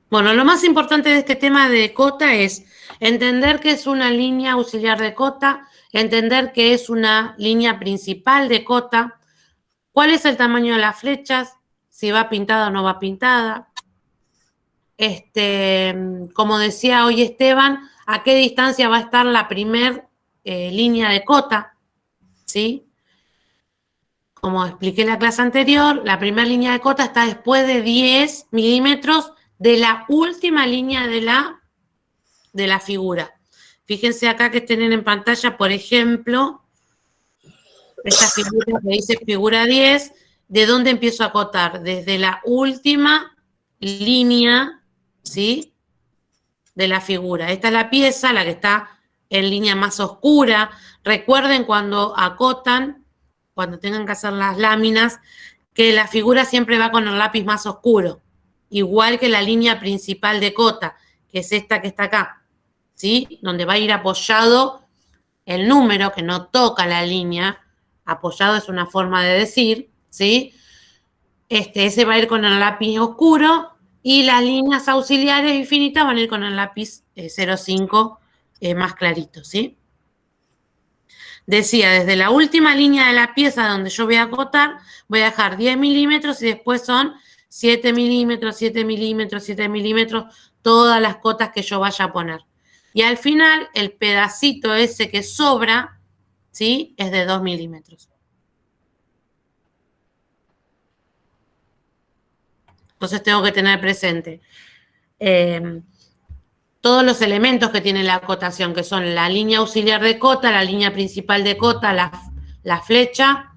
Bueno, lo más importante de este tema de cota es entender que es una línea auxiliar de cota, entender que es una línea principal de cota, cuál es el tamaño de las flechas, si va pintada o no va pintada. Como decía hoy Esteban, a qué distancia va a estar la primer línea de cota, ¿sí? Como expliqué en la clase anterior, la primera línea de cota está después de 10 milímetros de la última línea de la figura. Fíjense acá que tienen en pantalla, por ejemplo, esta figura que dice figura 10, ¿de dónde empiezo a acotar? Desde la última línea, ¿sí?, de la figura. Esta es la pieza, la que está en línea más oscura. Recuerden cuando acotan, cuando tengan que hacer las láminas, que la figura siempre va con el lápiz más oscuro, igual que la línea principal de cota, que es esta que está acá, ¿sí? Donde va a ir apoyado el número, que no toca la línea, apoyado es una forma de decir, ¿sí? Ese va a ir con el lápiz oscuro y las líneas auxiliares infinitas van a ir con el lápiz 05 más clarito, ¿sí? Decía, desde la última línea de la pieza donde yo voy a acotar, voy a dejar 10 milímetros y después son 7 milímetros, 7 milímetros, 7 milímetros, todas las cotas que yo vaya a poner. Y al final, el pedacito ese que sobra, ¿sí?, es de 2 milímetros. Entonces tengo que tener presente todos los elementos que tiene la acotación, que son la línea auxiliar de cota, la línea principal de cota, la flecha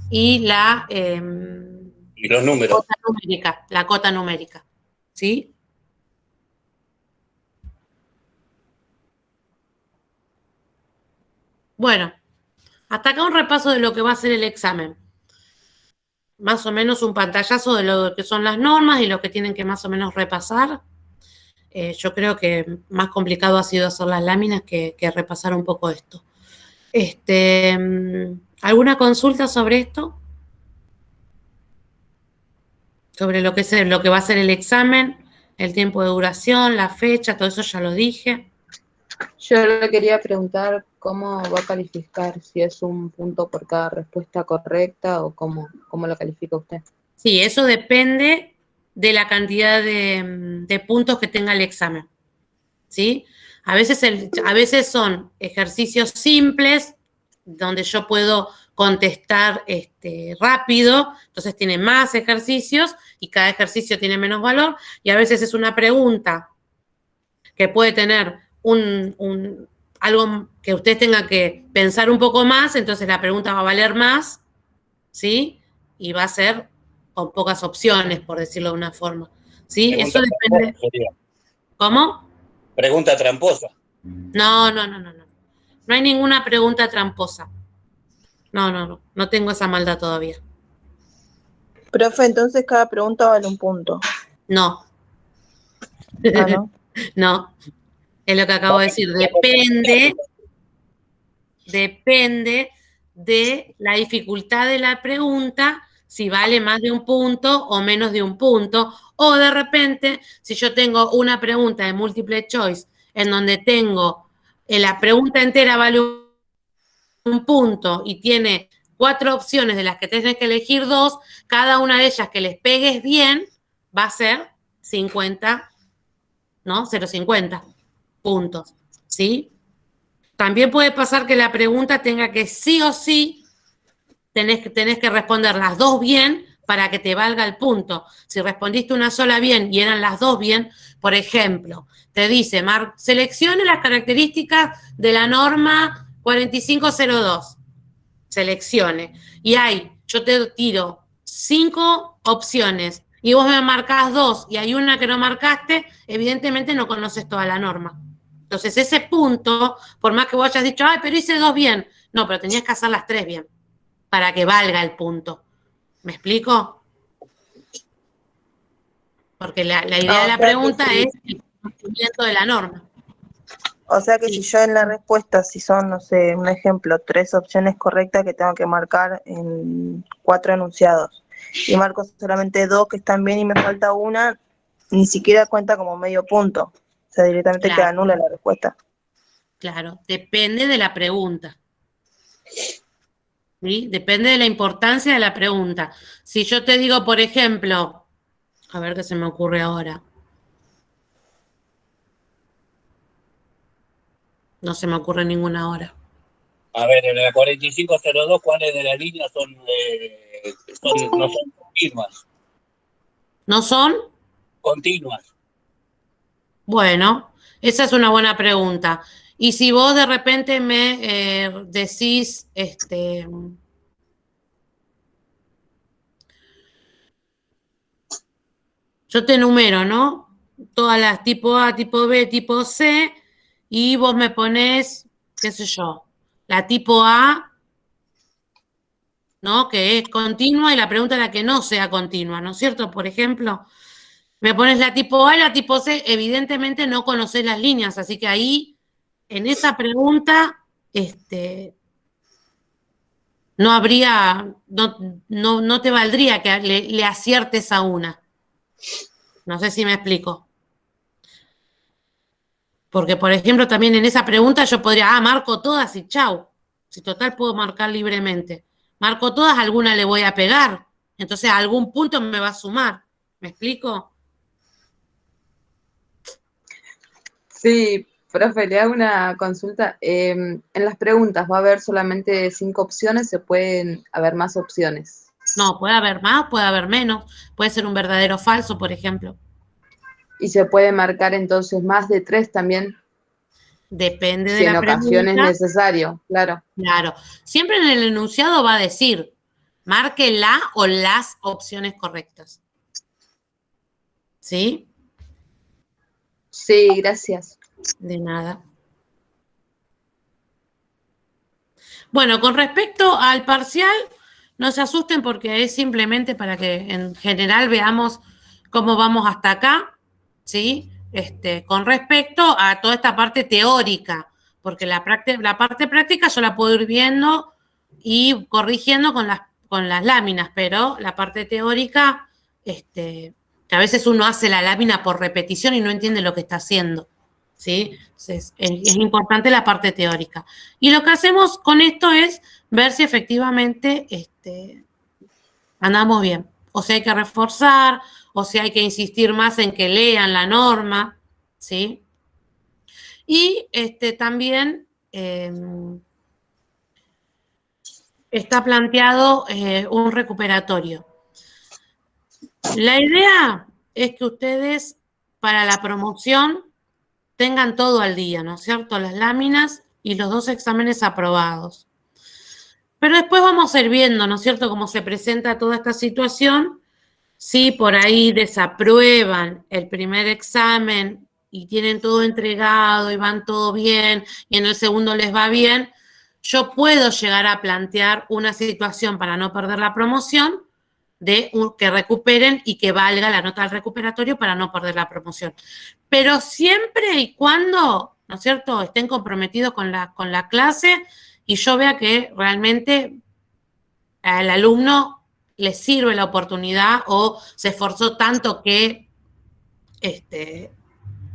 y Y los números. cota numérica, la cota numérica, ¿sí? Bueno, hasta acá un repaso de lo que va a ser el examen. Más o menos un pantallazo de lo que son las normas y lo que tienen que más o menos repasar. Yo creo que más complicado ha sido hacer las láminas que repasar un poco esto. ¿Alguna consulta sobre esto? Sobre lo que va a ser el examen, el tiempo de duración, la fecha, todo eso ya lo dije. Yo le quería preguntar cómo va a calificar, si es un punto por cada respuesta correcta o cómo lo califica usted. Sí, eso depende de la cantidad de puntos que tenga el examen, ¿sí? A veces son ejercicios simples, donde yo puedo contestar rápido, entonces tiene más ejercicios y cada ejercicio tiene menos valor, y a veces es una pregunta que puede tener algo que usted tenga que pensar un poco más, entonces la pregunta va a valer más, ¿sí? Y va a ser con pocas opciones, por decirlo de una forma, ¿sí? Pregunta Eso depende. tramposa sería. ¿Cómo? Pregunta tramposa. No. No hay ninguna pregunta tramposa. No tengo esa maldad todavía. Profe, entonces cada pregunta vale un punto. No. Ah, ¿no? No. Es lo que acabo de decir. Depende de la dificultad de la pregunta, si vale más de un punto o menos de un punto. O de repente, si yo tengo una pregunta de múltiple choice en donde tengo la pregunta entera vale un punto y tiene 4 opciones de las que tienes que elegir 2, cada una de ellas que les pegues bien va a ser 50, ¿no? 0,50 puntos, ¿sí? También puede pasar que la pregunta tenga que sí o sí tenés que responder las 2 bien para que te valga el punto. Si respondiste una sola bien y eran las 2 bien, por ejemplo, te dice, seleccione las características de la norma 4502. Seleccione. Y yo te tiro 5 opciones y vos me marcás 2 y hay una que no marcaste, evidentemente no conoces toda la norma. Entonces ese punto, por más que vos hayas dicho, pero hice 2 bien, no, pero tenías que hacer las 3 bien para que valga el punto. ¿Me explico? Porque la idea de la pregunta es el conocimiento de la norma. O sea que si yo en la respuesta, si son, no sé, un ejemplo, 3 opciones correctas que tengo que marcar en 4 enunciados, y marco solamente 2 que están bien y me falta una, ni siquiera cuenta como medio punto. O sea, directamente queda nula la respuesta. Claro, depende de la pregunta. ¿Sí? Depende de la importancia de la pregunta. Si yo te digo, por ejemplo, a ver qué se me ocurre ahora. No se me ocurre ninguna ahora. A ver, en la 4502, ¿cuáles de las líneas no son continuas? ¿No son? Continuas. Bueno, esa es una buena pregunta. Y si vos de repente me decís, yo te enumero, ¿no? Todas las tipo A, tipo B, tipo C, y vos me ponés, qué sé yo, la tipo A, ¿no? Que es continua, y la pregunta es la que no sea continua, ¿no es cierto? Por ejemplo, me pones la tipo A y la tipo C, evidentemente no conocés las líneas, así que ahí, en esa pregunta, no habría, no te valdría que le aciertes a una. No sé si me explico. Porque, por ejemplo, también en esa pregunta yo podría, marco todas y chau. Si total puedo marcar libremente. Marco todas, alguna le voy a pegar. Entonces, a algún punto me va a sumar. ¿Me explico? Sí, profe, le hago una consulta. En las preguntas, ¿va a haber solamente 5 opciones? ¿Se pueden haber más opciones? No, puede haber más, puede haber menos. Puede ser un verdadero o falso, por ejemplo. ¿Y se puede marcar entonces más de 3 también? Depende de Si en la ocasiones es pregunta. necesario, claro. Claro. Siempre en el enunciado va a decir, marque la o las opciones correctas. ¿Sí? Sí, gracias. De nada. Bueno, con respecto al parcial, no se asusten porque es simplemente para que en general veamos cómo vamos hasta acá, ¿sí? Con respecto a toda esta parte teórica, porque la parte práctica yo la puedo ir viendo y corrigiendo con las láminas, pero la parte teórica, que a veces uno hace la lámina por repetición y no entiende lo que está haciendo, ¿sí? Entonces, es importante la parte teórica. Y lo que hacemos con esto es ver si efectivamente andamos bien, o si hay que reforzar, o si hay que insistir más en que lean la norma, ¿sí? Y también está planteado un recuperatorio. La idea es que ustedes para la promoción tengan todo al día, ¿no es cierto? Las láminas y los 2 exámenes aprobados. Pero después vamos a ir viendo, ¿no es cierto?, cómo se presenta toda esta situación. Si por ahí desaprueban el primer examen y tienen todo entregado y van todo bien y en el segundo les va bien, yo puedo llegar a plantear una situación para no perder la promoción de que recuperen y que valga la nota del recuperatorio para no perder la promoción. Pero siempre y cuando, ¿no es cierto?, estén comprometidos con la clase y yo vea que realmente al alumno le sirve la oportunidad o se esforzó tanto que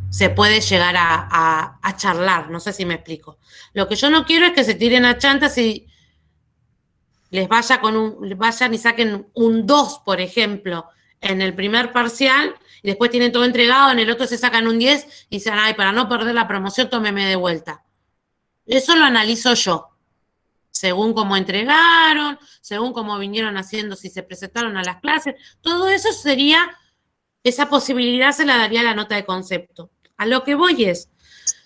se puede llegar a charlar, no sé si me explico. Lo que yo no quiero es que se tiren a chantas y vayan y saquen un 2, por ejemplo, en el primer parcial, y después tienen todo entregado, en el otro se sacan un 10 y dicen, ay, para no perder la promoción, tómeme de vuelta. Eso lo analizo yo, según cómo entregaron, según cómo vinieron haciendo, si se presentaron a las clases, todo eso sería, esa posibilidad se la daría la nota de concepto. A lo que voy es,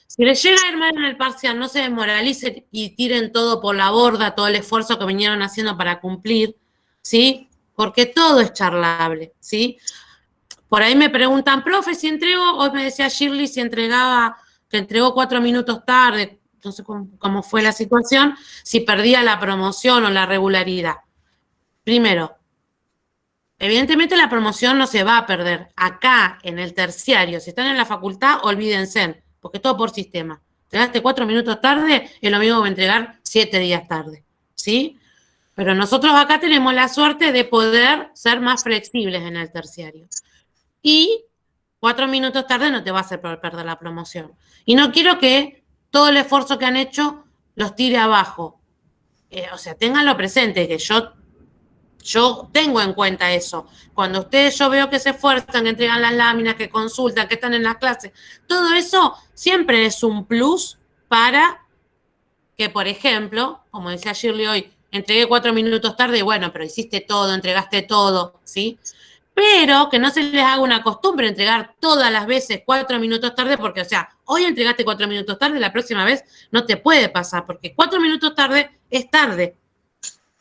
si les llega a ir mal en el parcial, no se desmoralicen y tiren todo por la borda, todo el esfuerzo que vinieron haciendo para cumplir, ¿sí? Porque todo es charlable, ¿sí? Por ahí me preguntan, profe, si entrego, hoy me decía Shirley si entregaba, que entregó 4 minutos tarde, no sé cómo fue la situación, si perdía la promoción o la regularidad. Primero, evidentemente la promoción no se va a perder. Acá, en el terciario, si están en la facultad, olvídense, porque todo por sistema. Entregaste 4 minutos tarde, es lo mismo que entregar 7 días tarde, ¿sí? Pero nosotros acá tenemos la suerte de poder ser más flexibles en el terciario. Y 4 minutos tarde no te va a hacer perder la promoción. Y no quiero que todo el esfuerzo que han hecho los tire abajo. O sea, ténganlo presente, que yo tengo en cuenta eso. Cuando ustedes yo veo que se esfuerzan, que entregan las láminas, que consultan, que están en las clases, todo eso siempre es un plus para que, por ejemplo, como decía Shirley hoy, entregué 4 minutos tarde, bueno, pero hiciste todo, entregaste todo, ¿sí? Pero que no se les haga una costumbre entregar todas las veces 4 minutos tarde, porque, o sea, hoy entregaste 4 minutos tarde, la próxima vez no te puede pasar, porque 4 minutos tarde es tarde,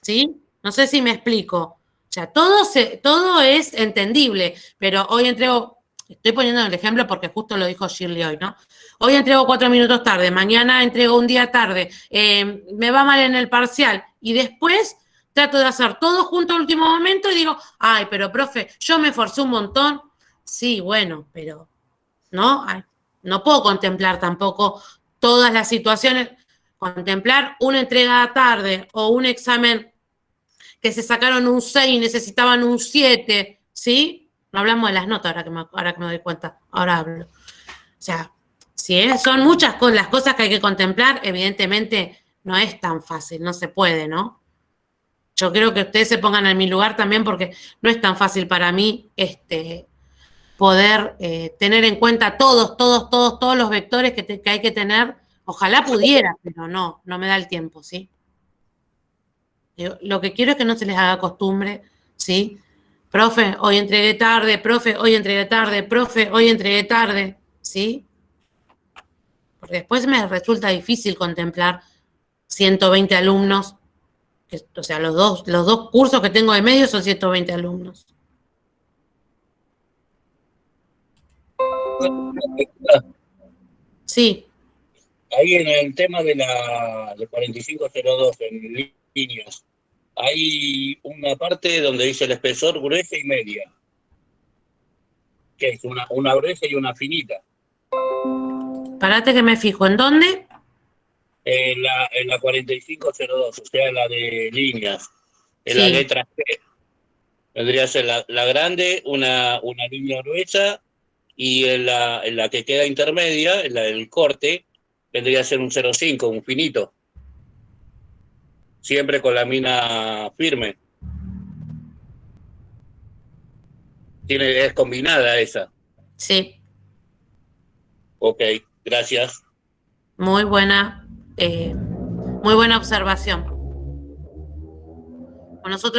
¿sí? No sé si me explico. O sea, todo es entendible, pero hoy entrego, estoy poniendo el ejemplo porque justo lo dijo Shirley hoy, ¿no? Hoy entrego 4 minutos tarde, mañana entrego un día tarde, me va mal en el parcial y después trato de hacer todo junto al último momento y digo, ay, pero profe, yo me esforcé un montón. Sí, bueno, pero ¿no? No puedo contemplar tampoco todas las situaciones, contemplar una entrega tarde o un examen que se sacaron un 6 y necesitaban un 7, ¿sí? No hablamos de las notas ahora que me doy cuenta, ahora hablo. O sea, son muchas cosas, las cosas que hay que contemplar, evidentemente no es tan fácil, no se puede, ¿no? Yo creo que ustedes se pongan en mi lugar también porque no es tan fácil para mí poder tener en cuenta todos los vectores que hay que tener. Ojalá pudiera, pero no me da el tiempo, ¿sí? Lo que quiero es que no se les haga costumbre, ¿sí? Profe, hoy entregué tarde, profe, hoy entregué tarde, profe, hoy entregué tarde, ¿sí? Porque después me resulta difícil contemplar 120 alumnos, o sea, los dos cursos que tengo de medio son 120 alumnos. Sí. Ahí en el tema de 4502 en líneas, hay una parte donde dice el espesor gruesa y media, que es una gruesa y una finita. Parate que me fijo, ¿en dónde? En la 4502, o sea, la de líneas, en la Sí. letra G. Vendría a ser la grande, una línea gruesa, y en la que queda intermedia, en la del corte, vendría a ser un 0,5, un finito. Siempre con la mina firme. Es combinada esa. Sí. Ok, gracias. Muy buena observación.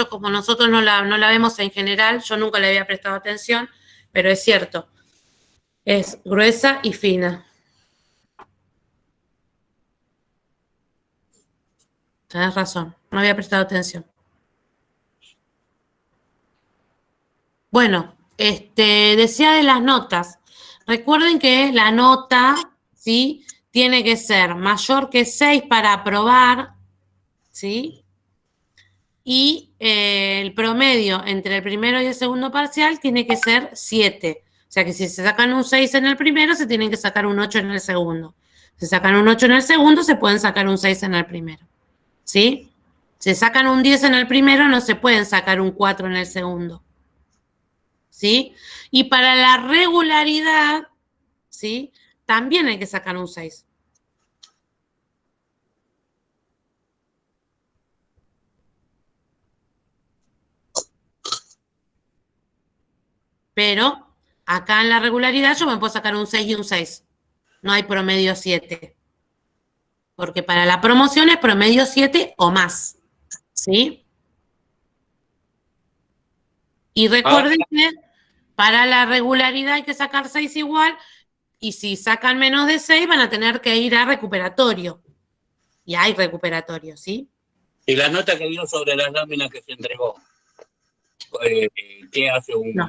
Como nosotros no la vemos en general, yo nunca le había prestado atención, pero es cierto. Es gruesa y fina. Tenés razón, no había prestado atención. Bueno, decía de las notas. Recuerden que la nota, ¿sí? Tiene que ser mayor que 6 para aprobar, ¿sí? Y el promedio entre el primero y el segundo parcial tiene que ser 7. O sea que si se sacan un 6 en el primero, se tienen que sacar un 8 en el segundo. Si sacan un 8 en el segundo, se pueden sacar un 6 en el primero. ¿Sí? Si sacan un 10 en el primero, no se pueden sacar un 4 en el segundo. ¿Sí? Y para la regularidad, ¿sí? También hay que sacar un 6. Pero acá en la regularidad yo me puedo sacar un 6 y un 6. No hay promedio 7. Porque para la promoción es promedio 7 o más. ¿Sí? Y recuerden que para la regularidad hay que sacar 6 igual, y si sacan menos de 6 van a tener que ir a recuperatorio. Y hay recuperatorio, ¿sí? Y la nota que dio sobre las láminas que se entregó, ¿qué hace un...? No.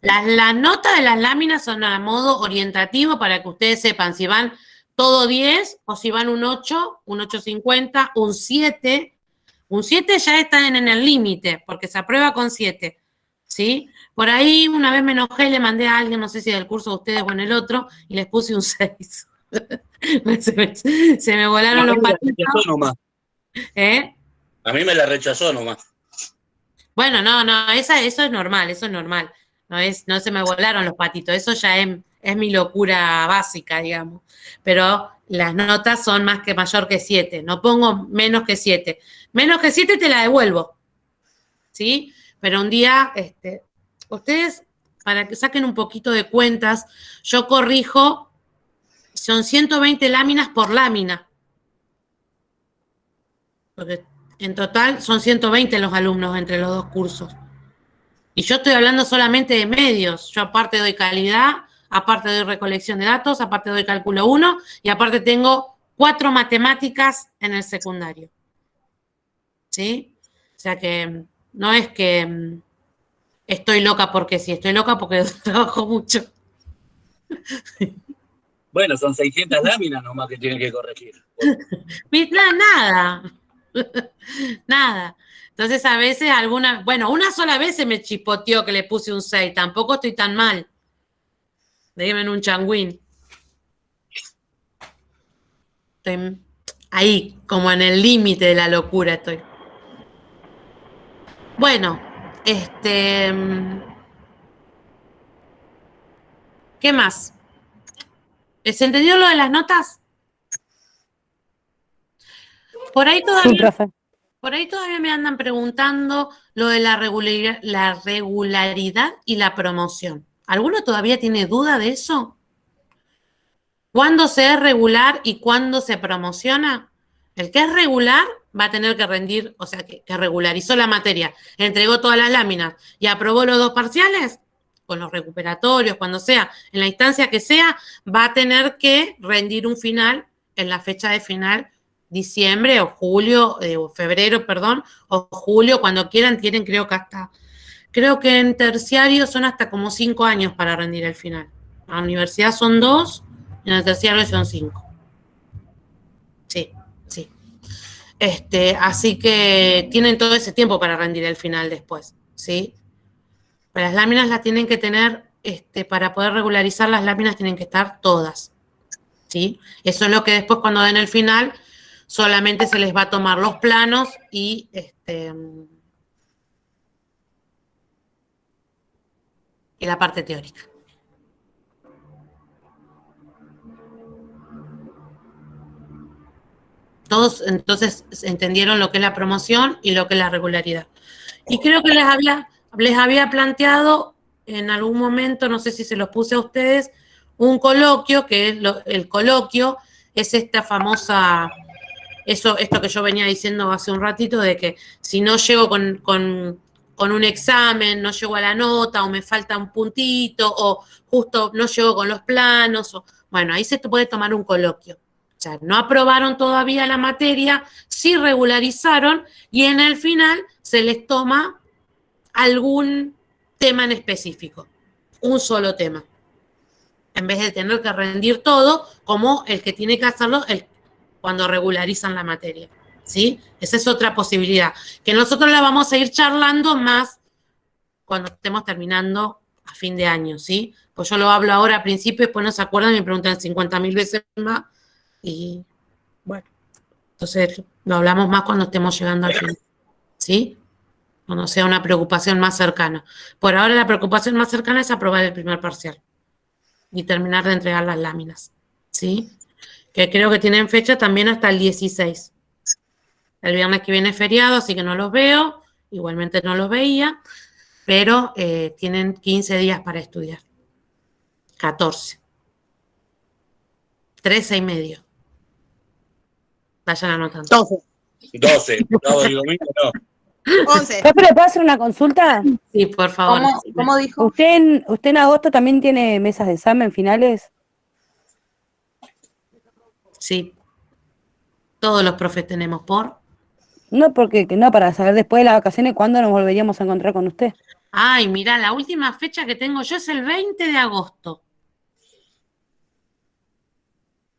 Las notas de las láminas son a modo orientativo para que ustedes sepan si van todo 10 o si van un 8, un 8.50, un 7. Un 7 ya está en el límite, porque se aprueba con 7, ¿sí? Por ahí una vez me enojé y le mandé a alguien, no sé si del curso de ustedes o en el otro, y les puse un 6. se me volaron los patitos. ¿Eh? A mí me la rechazó nomás. Bueno, no, eso es normal, eso es normal. No se me volaron los patitos, eso ya es mi locura básica, digamos. Pero las notas son mayor que 7, no pongo menos que 7. Menos que 7 te la devuelvo, ¿sí? Pero un día, ustedes, para que saquen un poquito de cuentas, yo corrijo, son 120 láminas por lámina. Porque en total son 120 los alumnos entre los dos cursos. Y yo estoy hablando solamente de medios. Yo aparte doy calidad, aparte doy recolección de datos, aparte doy cálculo 1 y aparte tengo 4 matemáticas en el secundario. ¿Sí? O sea que no es que estoy loca porque sí, estoy loca porque trabajo mucho. Bueno, son 600 láminas nomás que tienen que corregir. Nada. Nada. Entonces a veces una sola vez se me chipoteó que le puse un 6, tampoco estoy tan mal. Déjenme en un changuín. Estoy ahí, como en el límite de la locura estoy. Bueno, ¿qué más? ¿Se entendió lo de las notas? Por ahí todavía, Sí, profe. por ahí todavía me andan preguntando lo de la regularidad y la promoción. ¿Alguno todavía tiene duda de eso? ¿Cuándo se es regular y cuándo se promociona? El que es regular va a tener que rendir, o sea, que regularizó la materia, entregó todas las láminas y aprobó los 2 parciales, con los recuperatorios, cuando sea, en la instancia que sea, va a tener que rendir un final en la fecha de final, diciembre o julio, o febrero, perdón, o julio, cuando quieran, tienen creo que en terciario son hasta como 5 años para rendir el final. En la universidad son 2, en el terciario son 5. Sí, sí. Así que tienen todo ese tiempo para rendir el final después, ¿sí? Pero las láminas las tienen que tener, para poder regularizar las láminas tienen que estar todas, ¿sí? Eso es lo que después cuando den el final solamente se les va a tomar los planos y la parte teórica. Todos entonces entendieron lo que es la promoción y lo que es la regularidad. Y creo que les había planteado en algún momento, no sé si se los puse a ustedes, un coloquio, que es el coloquio, es esta famosa, esto que yo venía diciendo hace un ratito, de que si no llego con un examen, no llego a la nota, o me falta un puntito, o justo no llego con los planos, bueno, ahí se puede tomar un coloquio. O sea, no aprobaron todavía la materia, sí regularizaron, y en el final se les toma algún tema en específico, un solo tema, en vez de tener que rendir todo, como el que tiene que hacerlo cuando regularizan la materia, ¿sí? Esa es otra posibilidad, que nosotros la vamos a ir charlando más cuando estemos terminando a fin de año, ¿sí? Pues yo lo hablo ahora al principio, después no se acuerdan y me preguntan 50.000 veces más, y bueno, entonces lo hablamos más cuando estemos llegando al final, ¿sí? Cuando sea una preocupación más cercana. Por ahora la preocupación más cercana es aprobar el primer parcial y terminar de entregar las láminas, ¿sí? Que creo que tienen fecha también hasta el 16. El viernes que viene es feriado, así que no los veo, igualmente no los veía, pero tienen 15 días para estudiar. 14. 13 y medio. Vayan anotando. 12, sábado y domingo no. 11. ¿Pero puedo hacer una consulta? Sí, por favor. ¿Cómo dijo? ¿Usted en agosto también tiene mesas de examen finales? Sí. Todos los profes tenemos No, no, para saber después de las vacaciones cuándo nos volveríamos a encontrar con usted. Ay, mirá, la última fecha que tengo yo es el 20 de agosto.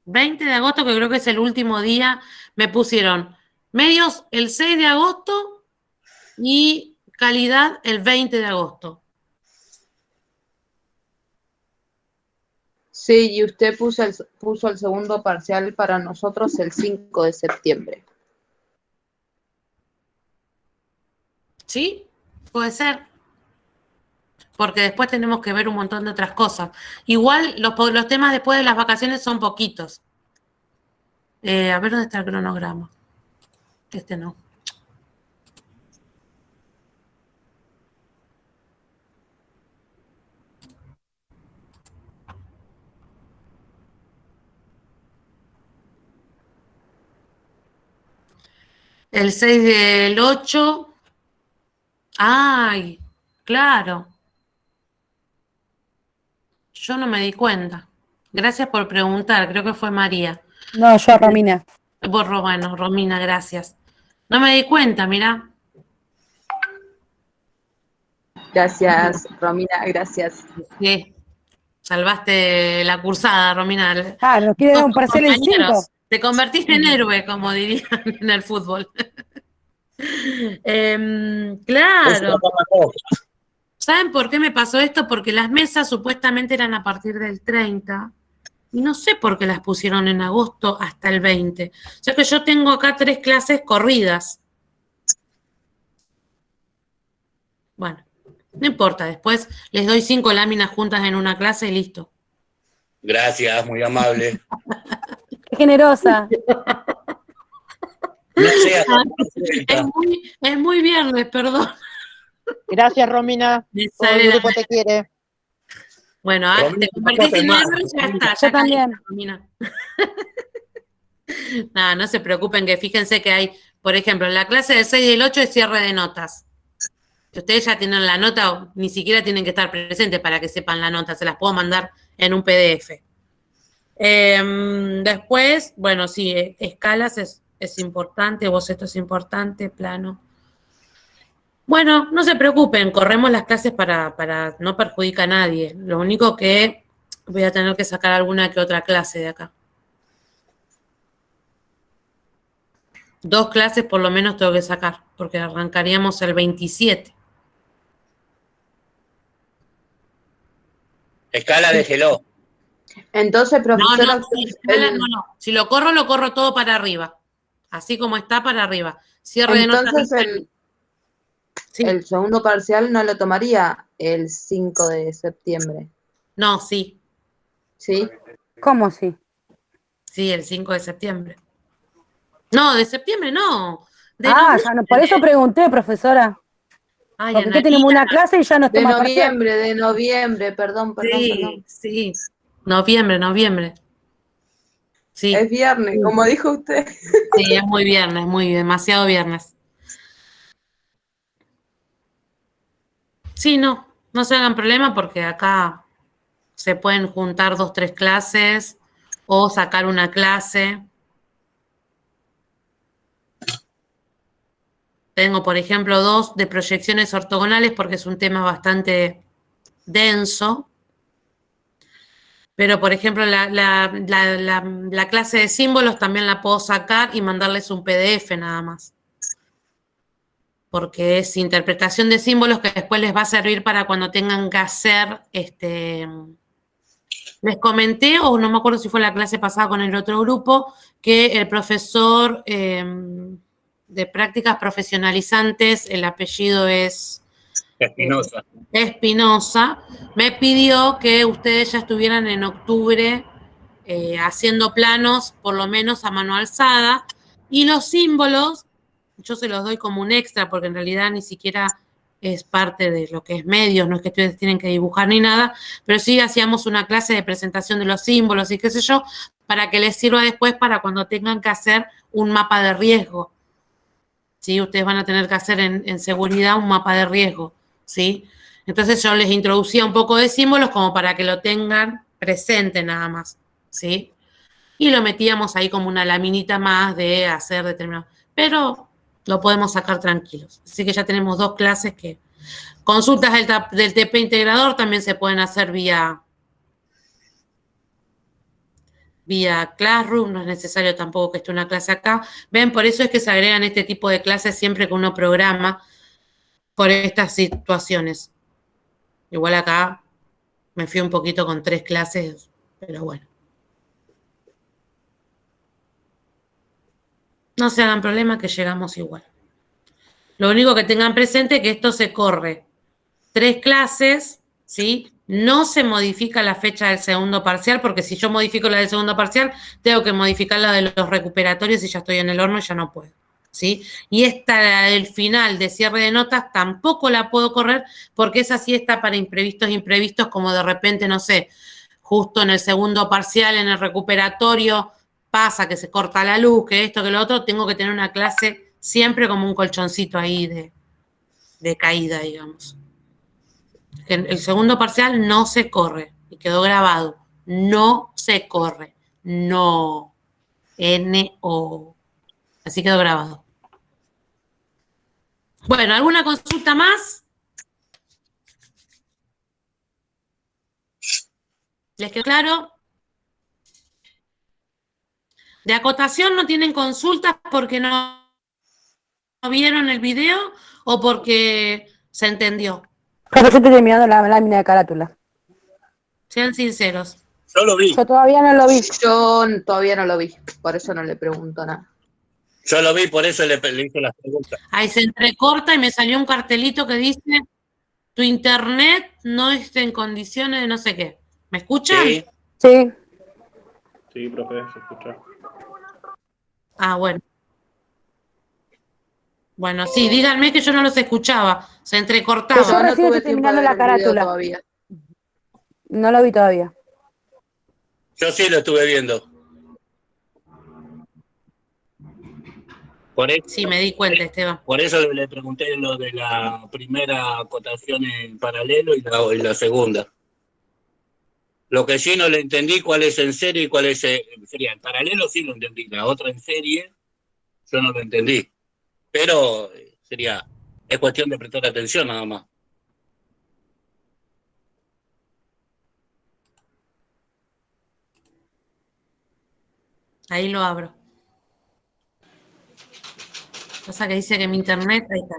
20 de agosto, que creo que es el último día, me pusieron medios el 6 de agosto y calidad el 20 de agosto. Sí, y usted puso el segundo parcial para nosotros el 5 de septiembre. ¿Sí? Puede ser. Porque después tenemos que ver un montón de otras cosas. Igual los temas después de las vacaciones son poquitos. A ver dónde está el cronograma. Este no. El 6 del 8. Ay, claro. Yo no me di cuenta. Gracias por preguntar, creo que fue María. No, yo, Romina. Bueno, Romina, gracias. No me di cuenta, mirá. Gracias, Romina, gracias. Sí, salvaste la cursada, Romina. Ah, nos quiere dar un parcial en 5. Te convertiste en héroe, como dirían en el fútbol. Claro. ¿Saben por qué me pasó esto? Porque las mesas supuestamente eran a partir del 30 y no sé por qué las pusieron en agosto hasta el 20. O sea que yo tengo acá 3 clases corridas. Bueno, no importa, después les doy 5 láminas juntas en una clase y listo. Gracias, muy amable. Qué generosa. No sea es muy viernes, perdón. Gracias, Romina. Todo el grupo te quiere. Bueno, te convertiste en héroe y ya está. Yo también. Romina. No, no se preocupen, que fíjense que hay, por ejemplo, en la clase del 6 y el 8 es cierre de notas. Si ustedes ya tienen la nota, ni siquiera tienen que estar presentes para que sepan la nota, se las puedo mandar en un PDF. Después, bueno, sí, escalas es importante, boceto es importante, plano. Bueno, no se preocupen, corremos las clases para no perjudicar a nadie. Lo único que voy a tener que sacar alguna que otra clase de acá. 2 clases por lo menos tengo que sacar, porque arrancaríamos el 27. Escala déjelo. Entonces, profesora, No, escala, no. Si lo corro todo para arriba. Así como está, para arriba. Cierre de notas. entonces Sí. el segundo parcial no lo tomaría el 5 de septiembre, No, sí. ¿sí? ¿Cómo sí? Sí, el 5 de septiembre. No, de septiembre no. De Ah, noviembre. ya no, por eso pregunté, profesora. Ay, Porque Analía. ¿qué tenemos una clase y ya nos De toma parcial? noviembre, perdón. Sí. Noviembre. Sí. Es viernes, como dijo usted. Sí, es muy viernes, demasiado viernes. Sí, no se hagan problema porque acá se pueden juntar 2, 3 clases o sacar una clase. Tengo, por ejemplo, 2 de proyecciones ortogonales porque es un tema bastante denso. Pero, por ejemplo, la clase de símbolos también la puedo sacar y mandarles un PDF nada más. Porque es interpretación de símbolos que después les va a servir para cuando tengan que hacer, les comenté, o no me acuerdo si fue la clase pasada con el otro grupo, que el profesor de prácticas profesionalizantes, el apellido es Espinosa, me pidió que ustedes ya estuvieran en octubre haciendo planos, por lo menos a mano alzada, y los símbolos, yo se los doy como un extra, porque en realidad ni siquiera es parte de lo que es medios, no es que ustedes tienen que dibujar ni nada, pero sí hacíamos una clase de presentación de los símbolos y qué sé yo, para que les sirva después para cuando tengan que hacer un mapa de riesgo. ¿Sí? Ustedes van a tener que hacer en seguridad un mapa de riesgo, ¿sí? Entonces yo les introducía un poco de símbolos como para que lo tengan presente nada más, ¿sí? Y lo metíamos ahí como una laminita más de hacer determinado. Pero lo podemos sacar tranquilos. Así que ya tenemos 2 clases que... Consultas del TP integrador también se pueden hacer vía Classroom, no es necesario tampoco que esté una clase acá. Ven, por eso es que se agregan este tipo de clases siempre que uno programa por estas situaciones. Igual acá me fui un poquito con 3 clases, pero bueno. No se hagan problema que llegamos igual. Lo único que tengan presente es que esto se corre 3 clases, ¿sí? No se modifica la fecha del segundo parcial, porque si yo modifico la del segundo parcial, tengo que modificar la de los recuperatorios y ya estoy en el horno y ya no puedo, ¿sí? Y esta, la del final de cierre de notas, tampoco la puedo correr porque esa sí está para imprevistos, como de repente, no sé, justo en el segundo parcial, en el recuperatorio, pasa que se corta la luz, que esto, que lo otro, tengo que tener una clase siempre como un colchoncito ahí de caída, digamos. El segundo parcial no se corre, y quedó grabado, no se corre, no, N-O, así quedó grabado. Bueno, ¿alguna consulta más? ¿Les quedó claro? De acotación no tienen consultas porque no vieron el video o porque se entendió. Profesor, estoy terminando la lámina de carátula. Sean sinceros. Yo lo vi. Yo todavía no lo vi. Yo todavía no lo vi, por eso no le pregunto nada. Yo lo vi, por eso le hice las preguntas. Ahí se entrecorta y me salió un cartelito que dice: tu internet no está en condiciones de no sé qué. ¿Me escuchan? Sí. Sí. Sí, profe, se escucha. Ah, bueno. Bueno, sí, díganme que yo no los escuchaba. Se entrecortaba. Yo recién estoy terminando la carátula. Todavía. No lo vi todavía. Yo sí lo estuve viendo. Por eso, Sí, me di cuenta, Esteban. por eso le pregunté lo de la primera acotación en paralelo y la segunda. Lo que sí no le entendí cuál es en serie y cuál es sería. En paralelo sí lo entendí, la otra en serie yo no lo entendí. Pero es cuestión de prestar atención nada más. Ahí lo abro. Cosa que dice que mi internet, ahí está.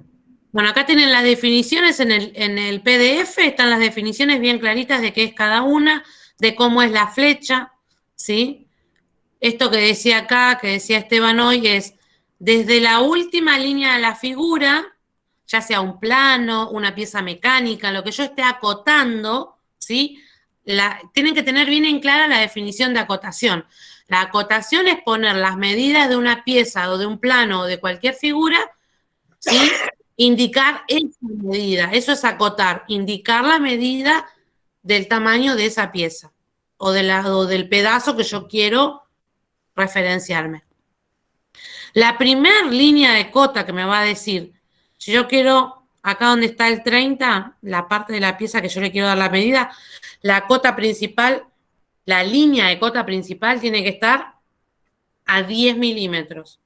Bueno, acá tienen las definiciones en el PDF, están las definiciones bien claritas de qué es cada una, de cómo es la flecha, ¿sí? Esto que decía acá, que decía Esteban hoy, es desde la última línea de la figura, ya sea un plano, una pieza mecánica, lo que yo esté acotando, ¿sí? Tienen que tener bien en clara la definición de acotación. La acotación es poner las medidas de una pieza o de un plano o de cualquier figura, ¿sí? Indicar esa medida, eso es acotar, indicar la medida del tamaño de esa pieza o del pedazo que yo quiero referenciarme. La primera línea de cota que me va a decir, si yo quiero, acá donde está el 30, la parte de la pieza que yo le quiero dar la medida, la cota principal, la línea de cota principal tiene que estar a 10 milímetros.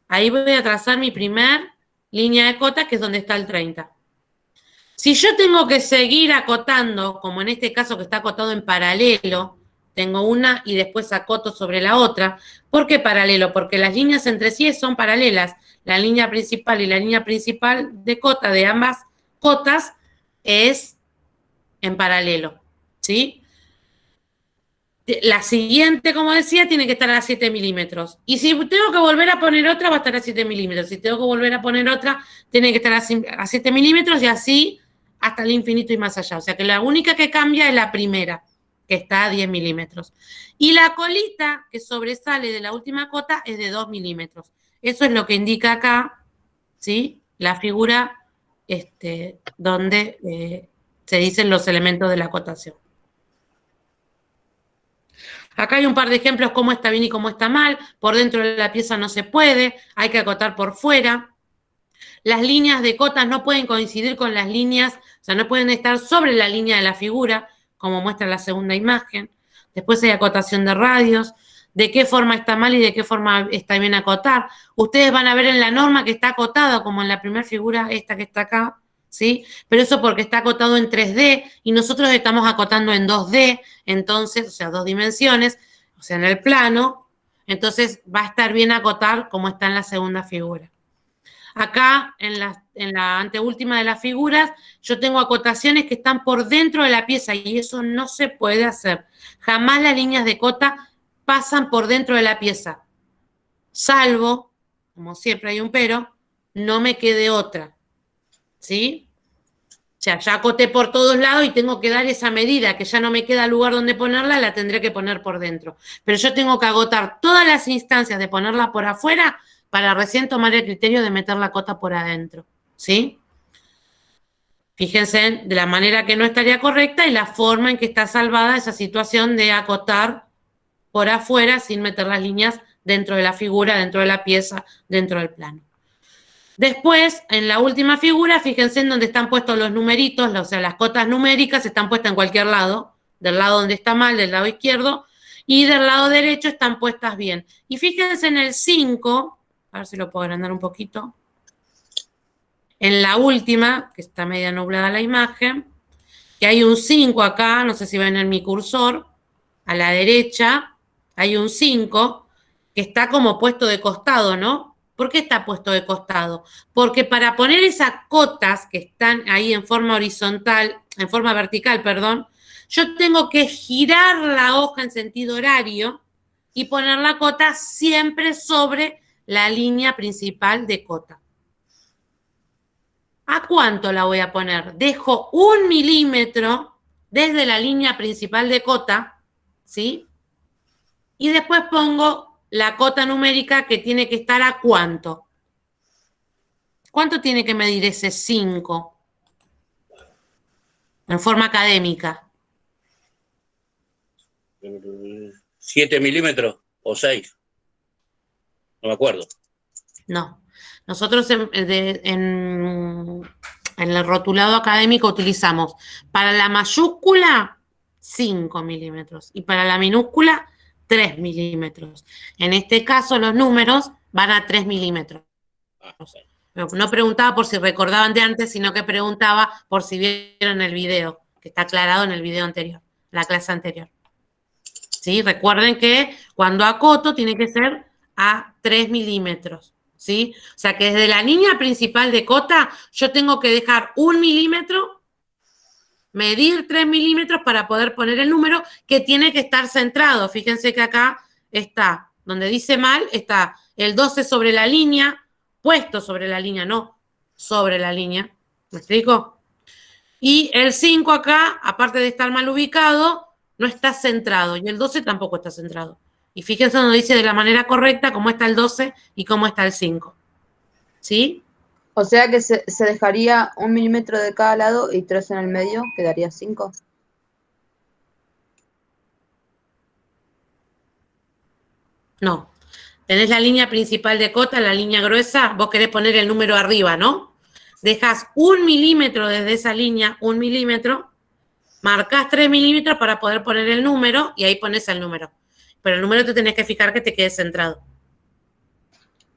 Ahí voy a trazar mi primer línea de cota, que es donde está el 30. Si yo tengo que seguir acotando, como en este caso que está acotado en paralelo, tengo una y después acoto sobre la otra. ¿Por qué paralelo? Porque las líneas entre sí son paralelas. La línea principal y la línea principal de cota de ambas cotas es en paralelo, ¿sí? La siguiente, como decía, tiene que estar a 7 milímetros. Y si tengo que volver a poner otra, va a estar a 7 milímetros. Si tengo que volver a poner otra, tiene que estar a 7 milímetros y así hasta el infinito y más allá. O sea que la única que cambia es la primera, que está a 10 milímetros. Y la colita que sobresale de la última cota es de 2 milímetros. Eso es lo que indica acá, ¿sí? La figura donde se dicen los elementos de la acotación. Acá hay un par de ejemplos cómo está bien y cómo está mal. Por dentro de la pieza no se puede, hay que acotar por fuera. Las líneas de cotas no pueden coincidir con las líneas, o sea, no pueden estar sobre la línea de la figura, como muestra la segunda imagen. Después hay acotación de radios, de qué forma está mal y de qué forma está bien acotar. Ustedes van a ver en la norma que está acotado, como en la primera figura, esta que está acá, ¿sí? Pero eso porque está acotado en 3D y nosotros estamos acotando en 2D, entonces, o sea, 2 dimensiones, o sea, en el plano, entonces va a estar bien acotar como está en la segunda figura. Acá, en la anteúltima de las figuras, yo tengo acotaciones que están por dentro de la pieza y eso no se puede hacer. Jamás las líneas de cota pasan por dentro de la pieza. Salvo, como siempre hay un pero, no me quede otra. ¿Sí? O sea, ya acoté por todos lados y tengo que dar esa medida, que ya no me queda lugar donde ponerla, la tendré que poner por dentro. Pero yo tengo que agotar todas las instancias de ponerla por afuera para recién tomar el criterio de meter la cota por adentro, ¿sí? Fíjense de la manera que no estaría correcta y la forma en que está salvada esa situación de acotar por afuera sin meter las líneas dentro de la figura, dentro de la pieza, dentro del plano. Después, en la última figura, fíjense en donde están puestos los numeritos, o sea, las cotas numéricas están puestas en cualquier lado, del lado donde está mal, del lado izquierdo, y del lado derecho están puestas bien. Y fíjense en el 5, a ver si lo puedo agrandar un poquito, en la última, que está media nublada la imagen, que hay un 5 acá, no sé si ven en mi cursor, a la derecha hay un 5 que está como puesto de costado, ¿no? ¿Por qué está puesto de costado? Porque para poner esas cotas que están ahí en forma horizontal, en forma vertical, perdón, yo tengo que girar la hoja en sentido horario y poner la cota siempre sobre la línea principal de cota. ¿A cuánto la voy a poner? Dejo 1 milímetro desde la línea principal de cota, ¿sí? Y después pongo la cota numérica que tiene que estar a ¿cuánto? ¿Cuánto tiene que medir ese 5? En forma académica. 7 milímetros o 6. No me acuerdo. No. Nosotros en el rotulado académico utilizamos para la mayúscula 5 milímetros y para la minúscula 3 milímetros. En este caso los números van a 3 milímetros. No preguntaba por si recordaban de antes, sino que preguntaba por si vieron el video, que está aclarado en el video anterior, la clase anterior. ¿Sí? Recuerden que cuando acoto tiene que ser a 3 milímetros. ¿Sí? O sea que desde la línea principal de cota yo tengo que dejar 1 milímetro, medir 3 milímetros para poder poner el número que tiene que estar centrado. Fíjense que acá está, donde dice mal, está el 12 sobre la línea, puesto sobre la línea, no sobre la línea. ¿Me explico? Y el 5 acá, aparte de estar mal ubicado, no está centrado. Y el 12 tampoco está centrado. Y fíjense donde dice de la manera correcta cómo está el 12 y cómo está el 5. ¿Sí? O sea que se dejaría 1 milímetro de cada lado y 3 en el medio, quedaría 5. No. Tenés la línea principal de cota, la línea gruesa, vos querés poner el número arriba, ¿no? Dejás 1 milímetro desde esa línea, 1 milímetro, marcás 3 milímetros para poder poner el número y ahí pones el número. Pero el número te tenés que fijar que te quede centrado.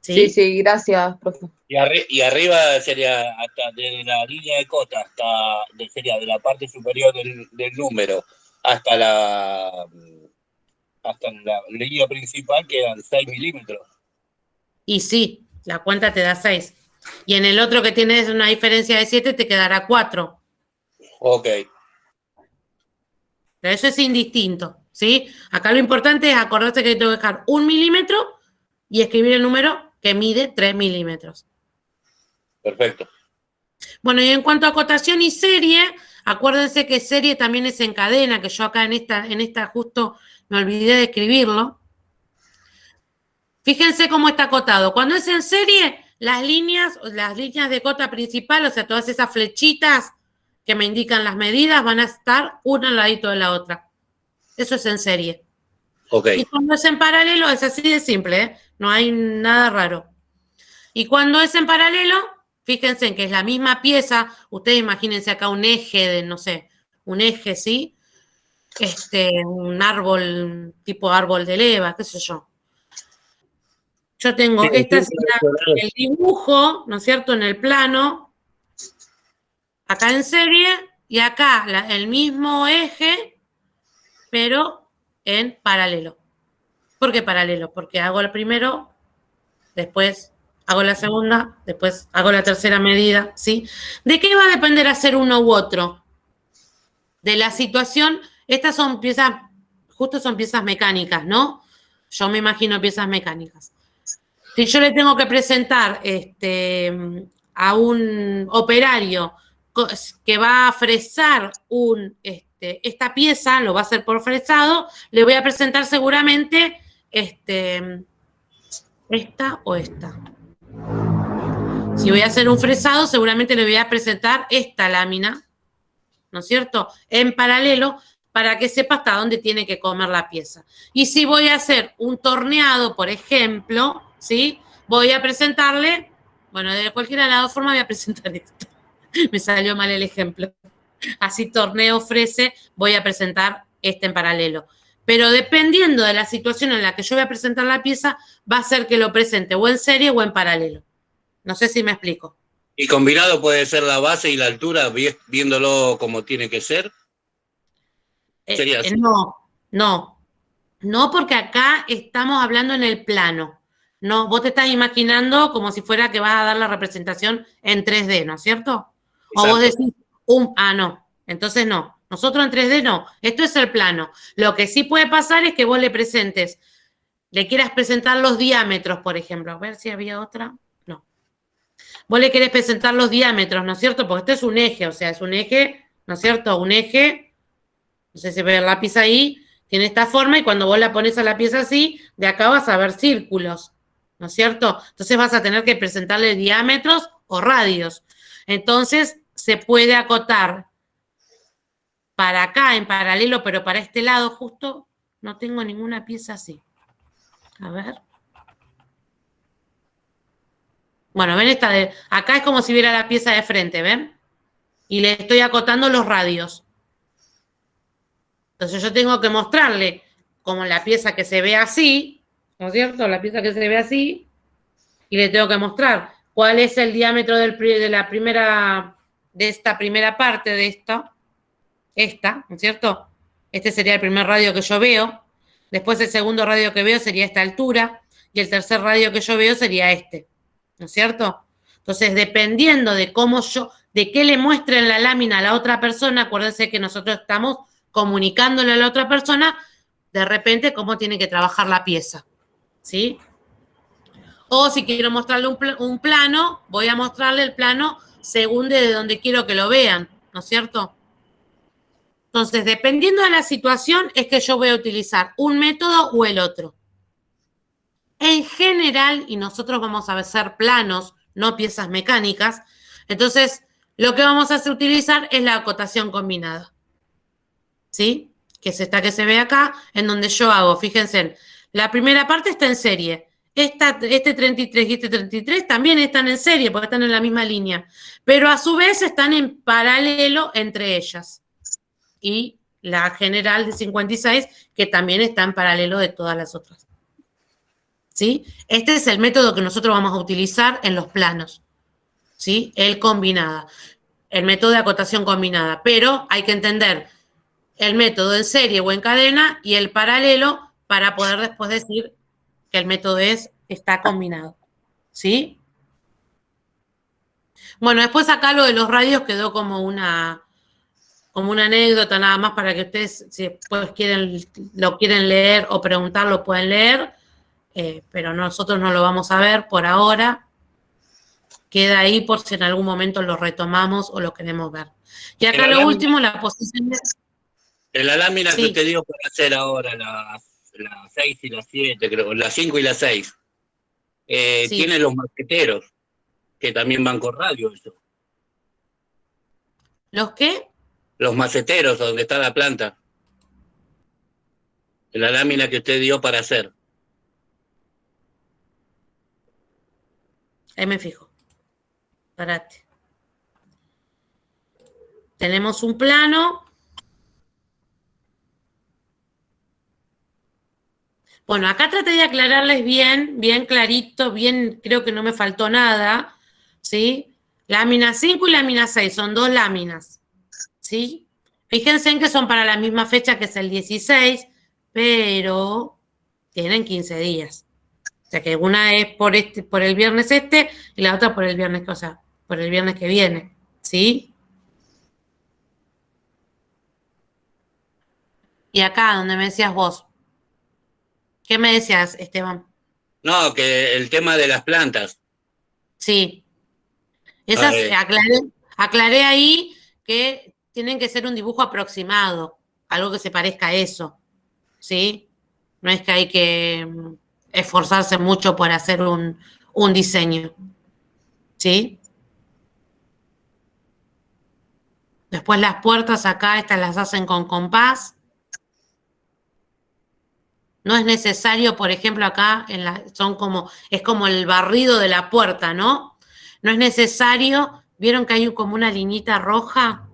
Sí, sí, gracias, profe. Y arriba sería hasta desde la línea de cota, sería de la parte superior del número hasta la línea principal quedan 6 milímetros. Y sí, la cuenta te da 6. Y en el otro que tienes una diferencia de 7 te quedará 4. Ok. Pero eso es indistinto, ¿sí? Acá lo importante es acordarse que tengo que dejar 1 milímetro y escribir el número que mide 3 milímetros. Perfecto. Bueno, y en cuanto a acotación y serie, acuérdense que serie también es en cadena, que yo acá en esta justo me olvidé de escribirlo. Fíjense cómo está acotado. Cuando es en serie, las líneas de cota principal, o sea, todas esas flechitas que me indican las medidas, van a estar una al ladito de la otra. Eso es en serie. Ok. Y cuando es en paralelo, es así de simple, ¿eh? No hay nada raro. Y cuando es en paralelo, fíjense en que es la misma pieza. Ustedes imagínense acá un eje de, no sé, un eje, ¿sí? Un árbol, tipo árbol de leva, qué sé yo. Yo tengo el dibujo, ¿no es cierto?, en el plano, acá en serie, y acá el mismo eje, pero en paralelo. ¿Por qué paralelo? Porque hago el primero, después hago la segunda, después hago la tercera medida, ¿sí? ¿De qué va a depender hacer uno u otro? De la situación. Estas son piezas, justo son piezas mecánicas, ¿no? Yo me imagino piezas mecánicas. Si yo le tengo que presentar a un operario que va a fresar esta pieza, lo va a hacer por fresado, le voy a presentar seguramente esta o esta. Si voy a hacer un fresado, seguramente le voy a presentar esta lámina, ¿no es cierto?, en paralelo, para que sepa hasta dónde tiene que comer la pieza. Y si voy a hacer un torneado, por ejemplo, ¿sí?, voy a presentarle, bueno, de cualquier forma voy a presentar esto. Me salió mal el ejemplo. Así torneo ofrece, voy a presentar en paralelo. Pero dependiendo de la situación en la que yo voy a presentar la pieza, va a ser que lo presente o en serie o en paralelo. No sé si me explico. ¿Y combinado puede ser la base y la altura, viéndolo como tiene que ser? ¿Sería así? No, porque acá estamos hablando en el plano. No, vos te estás imaginando como si fuera que vas a dar la representación en 3D, ¿no es cierto? Exacto. O vos decís, no, entonces no. Nosotros en 3D no, esto es el plano. Lo que sí puede pasar es que vos le quieras presentar los diámetros, por ejemplo. A ver si había otra. No. Vos le querés presentar los diámetros, ¿no es cierto? Porque esto es un eje, o sea, es un eje, ¿no es cierto? Un eje, no sé si ve el lápiz ahí, tiene esta forma y cuando vos la pones a la pieza así, de acá vas a ver círculos, ¿no es cierto? Entonces vas a tener que presentarle diámetros o radios. Entonces se puede acotar para acá en paralelo, pero para este lado justo no tengo ninguna pieza así. A ver. Bueno, ven esta de... Acá es como si viera la pieza de frente, ¿ven? Y le estoy acotando los radios. Entonces yo tengo que mostrarle como la pieza que se ve así, ¿no es cierto? La pieza que se ve así, y le tengo que mostrar cuál es el diámetro de esta primera parte de esta, ¿no es cierto? Este sería el primer radio que yo veo. Después el segundo radio que veo sería esta altura, y el tercer radio que yo veo sería este, ¿no es cierto? Entonces, dependiendo de de qué le muestre en la lámina a la otra persona, acuérdense que nosotros estamos comunicándole a la otra persona, de repente, cómo tiene que trabajar la pieza, ¿sí? O si quiero mostrarle un plano, voy a mostrarle el plano según de donde quiero que lo vean, ¿no es cierto? Entonces, dependiendo de la situación, es que yo voy a utilizar un método o el otro. En general, y nosotros vamos a hacer planos, no piezas mecánicas, entonces lo que vamos a utilizar es la acotación combinada. ¿Sí? Que es esta que se ve acá, en donde yo hago, fíjense, la primera parte está en serie. Este 33 y este 33 también están en serie, porque están en la misma línea. Pero a su vez están en paralelo entre ellas. Y la general de 56, que también está en paralelo de todas las otras. ¿Sí? Este es el método que nosotros vamos a utilizar en los planos. ¿Sí? El combinada. El método de acotación combinada. Pero hay que entender el método en serie o en cadena y el paralelo para poder después decir que el método está combinado. ¿Sí? Bueno, después acá lo de los radios quedó como una anécdota nada más para que ustedes, si después lo quieren leer o preguntar, lo pueden leer, pero nosotros no lo vamos a ver por ahora. Queda ahí por si en algún momento lo retomamos o lo queremos ver. Y acá lo último, la posición de... En la lámina que usted dio para hacer ahora, las 6 y las 7, creo, las 5 y las 6, tiene los maqueteros, que también van con radio, eso. ¿Los qué? Los maceteros, donde está la planta. En la lámina que usted dio para hacer. Ahí me fijo. Parate. Tenemos un plano. Bueno, acá traté de aclararles bien clarito, creo que no me faltó nada, ¿sí? Lámina 5 y lámina 6, son dos láminas, ¿sí? Fíjense en que son para la misma fecha, que es el 16, pero tienen 15 días. O sea que una es por el viernes y la otra por el viernes, por el viernes que viene, ¿sí? Y acá, donde me decías vos, ¿qué me decías, Esteban? No, que el tema de las plantas. Sí. Esas aclaré ahí que tienen que ser un dibujo aproximado, algo que se parezca a eso, ¿sí? No es que hay que esforzarse mucho por hacer un diseño, ¿sí? Después las puertas acá, estas las hacen con compás. No es necesario, por ejemplo, acá es como el barrido de la puerta, ¿no? No es necesario, ¿vieron que hay como una liñita roja?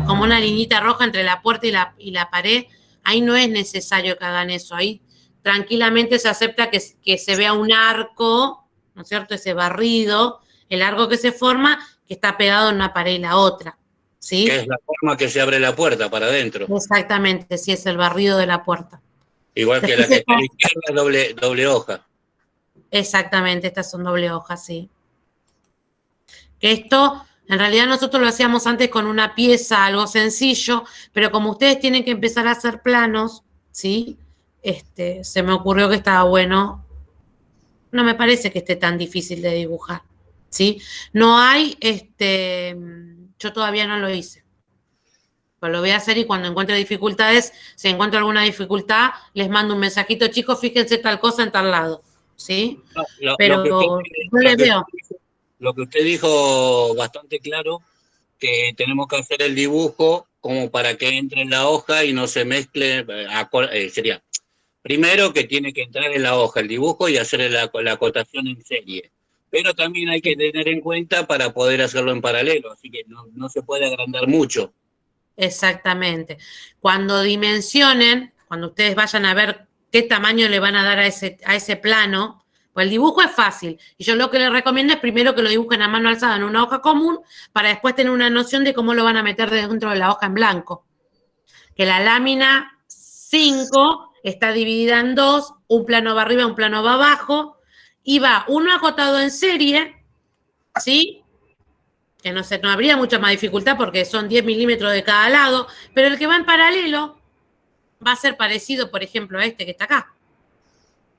Como una liñita roja entre la puerta y la pared. Ahí no es necesario que hagan eso. Ahí tranquilamente se acepta que se vea un arco, ¿no es cierto? Ese barrido, el arco que se forma, que está pegado en una pared y la otra. ¿Sí? Que es la forma que se abre la puerta para adentro. Exactamente, sí, es el barrido de la puerta. Igual que la que está a la izquierda, doble hoja. Exactamente, estas son doble hoja, sí. Que esto, en realidad nosotros lo hacíamos antes con una pieza, algo sencillo, pero como ustedes tienen que empezar a hacer planos, ¿sí? Se me ocurrió que estaba bueno. No me parece que esté tan difícil de dibujar, ¿sí? No hay, yo todavía no lo hice. Pero lo voy a hacer y cuando encuentre dificultades, si encuentro alguna dificultad, les mando un mensajito, chicos, fíjense tal cosa en tal lado, ¿sí? Pero no les veo. Lo que usted dijo bastante claro, que tenemos que hacer el dibujo como para que entre en la hoja y no se mezcle, sería Primero que tiene que entrar en la hoja el dibujo y hacer la acotación en serie. Pero también hay que tener en cuenta para poder hacerlo en paralelo, así que no se puede agrandar mucho. Exactamente. Cuando dimensionen, cuando ustedes vayan a ver qué tamaño le van a dar a ese plano, pues el dibujo es fácil. Y yo lo que les recomiendo es primero que lo dibujen a mano alzada en una hoja común para después tener una noción de cómo lo van a meter dentro de la hoja en blanco. Que la lámina 5 está dividida en dos, un plano va arriba, un plano va abajo, y va uno acotado en serie, ¿sí? Que no habría mucha más dificultad porque son 10 milímetros de cada lado, pero el que va en paralelo va a ser parecido, por ejemplo, a este que está acá.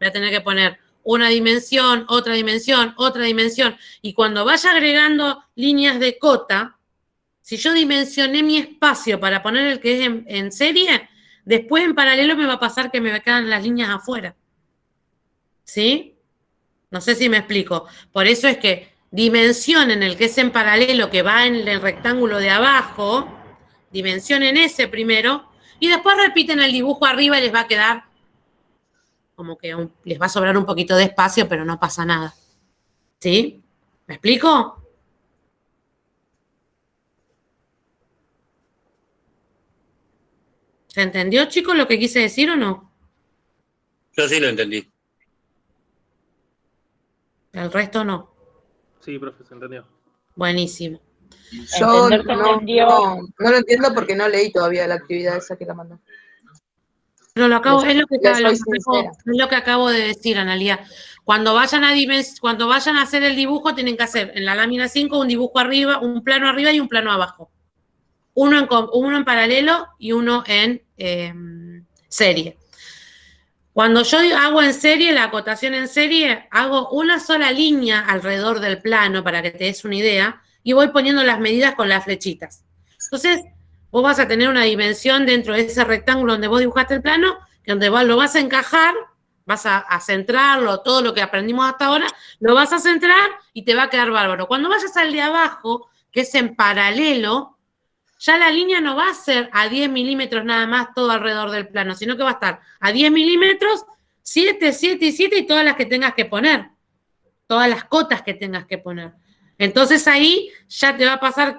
Voy a tener que poner una dimensión, otra dimensión, otra dimensión, y cuando vaya agregando líneas de cota, si yo dimensioné mi espacio para poner el que es en serie, después en paralelo me va a pasar que me quedan las líneas afuera. ¿Sí? No sé si me explico. Por eso es que dimensionen el que es en paralelo, que va en el rectángulo de abajo, dimensionen ese primero, y después repiten el dibujo arriba y les va a quedar como que les va a sobrar un poquito de espacio, pero no pasa nada. ¿Sí? ¿Me explico? ¿Se entendió, chicos, lo que quise decir o no? Yo sí lo entendí. El resto no. Sí, profe, se entendió. Buenísimo. Yo Entender se entendió. no lo entiendo porque no leí todavía la actividad esa que la mandó. Pero es lo que acabo de decir, Analía. Cuando vayan a hacer el dibujo, tienen que hacer en la lámina 5 un dibujo arriba, un plano arriba y un plano abajo. Uno en paralelo y uno en serie. Cuando yo hago en serie, la acotación en serie, hago una sola línea alrededor del plano para que te des una idea y voy poniendo las medidas con las flechitas. Entonces, vos vas a tener una dimensión dentro de ese rectángulo donde vos dibujaste el plano, donde vos lo vas a encajar, vas a centrarlo, todo lo que aprendimos hasta ahora, lo vas a centrar y te va a quedar bárbaro. Cuando vayas al de abajo, que es en paralelo, ya la línea no va a ser a 10 milímetros nada más todo alrededor del plano, sino que va a estar a 10 milímetros, 7, 7 y 7 y todas las que tengas que poner, todas las cotas que tengas que poner. Entonces ahí ya te va a pasar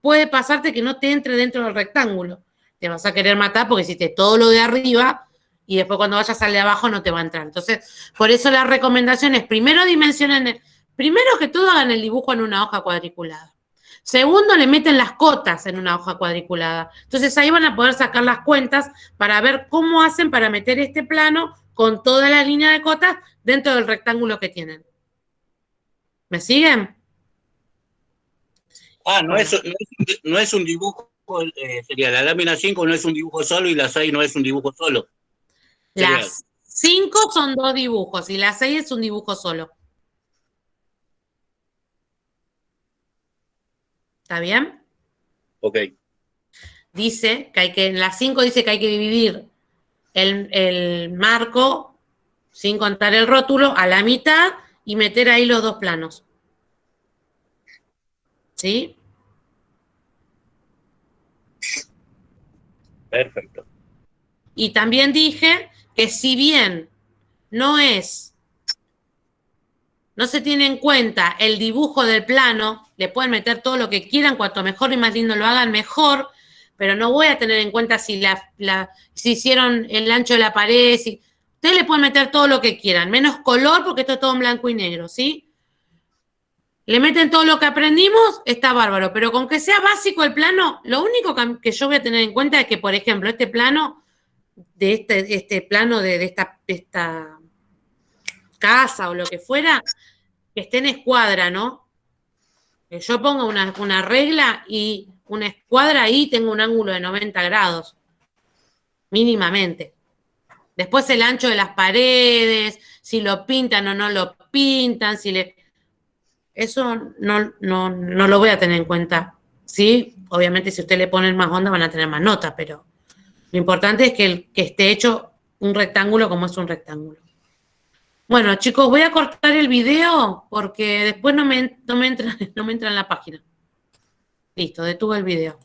puede pasarte que no te entre dentro del rectángulo. Te vas a querer matar porque hiciste todo lo de arriba y después cuando vayas al de abajo no te va a entrar. Entonces, por eso la recomendación es primero dimensionen, primero que todo hagan el dibujo en una hoja cuadriculada. Segundo, le meten las cotas en una hoja cuadriculada. Entonces ahí van a poder sacar las cuentas para ver cómo hacen para meter este plano con toda la línea de cotas dentro del rectángulo que tienen. ¿Me siguen? No es un dibujo, sería la lámina 5 no es un dibujo solo y la 6 no es un dibujo solo. Las 5 son 2 dibujos y la 6 es un dibujo solo. ¿Está bien? Ok. Dice que en la 5 dice que hay que dividir el marco, sin contar el rótulo, a la mitad y meter ahí los dos planos. ¿Sí? Perfecto. Y también dije que si bien no se tiene en cuenta el dibujo del plano, le pueden meter todo lo que quieran, cuanto mejor y más lindo lo hagan, mejor, pero no voy a tener en cuenta si hicieron el ancho de la pared, ustedes le pueden meter todo lo que quieran, menos color, porque esto es todo en blanco y negro, ¿sí? Le meten todo lo que aprendimos, está bárbaro, pero con que sea básico el plano, lo único que yo voy a tener en cuenta es que, por ejemplo, este plano, este plano de esta casa o lo que fuera, que esté en escuadra, ¿no? Que yo ponga una regla y una escuadra ahí tengo un ángulo de 90 grados, mínimamente. Después el ancho de las paredes, si lo pintan o no lo pintan, eso no lo voy a tener en cuenta, ¿sí? Obviamente si usted le ponen más onda van a tener más nota, pero lo importante es que esté hecho un rectángulo como es un rectángulo. Bueno, chicos, voy a cortar el video porque después no me entra en la página. Listo, detuve el video.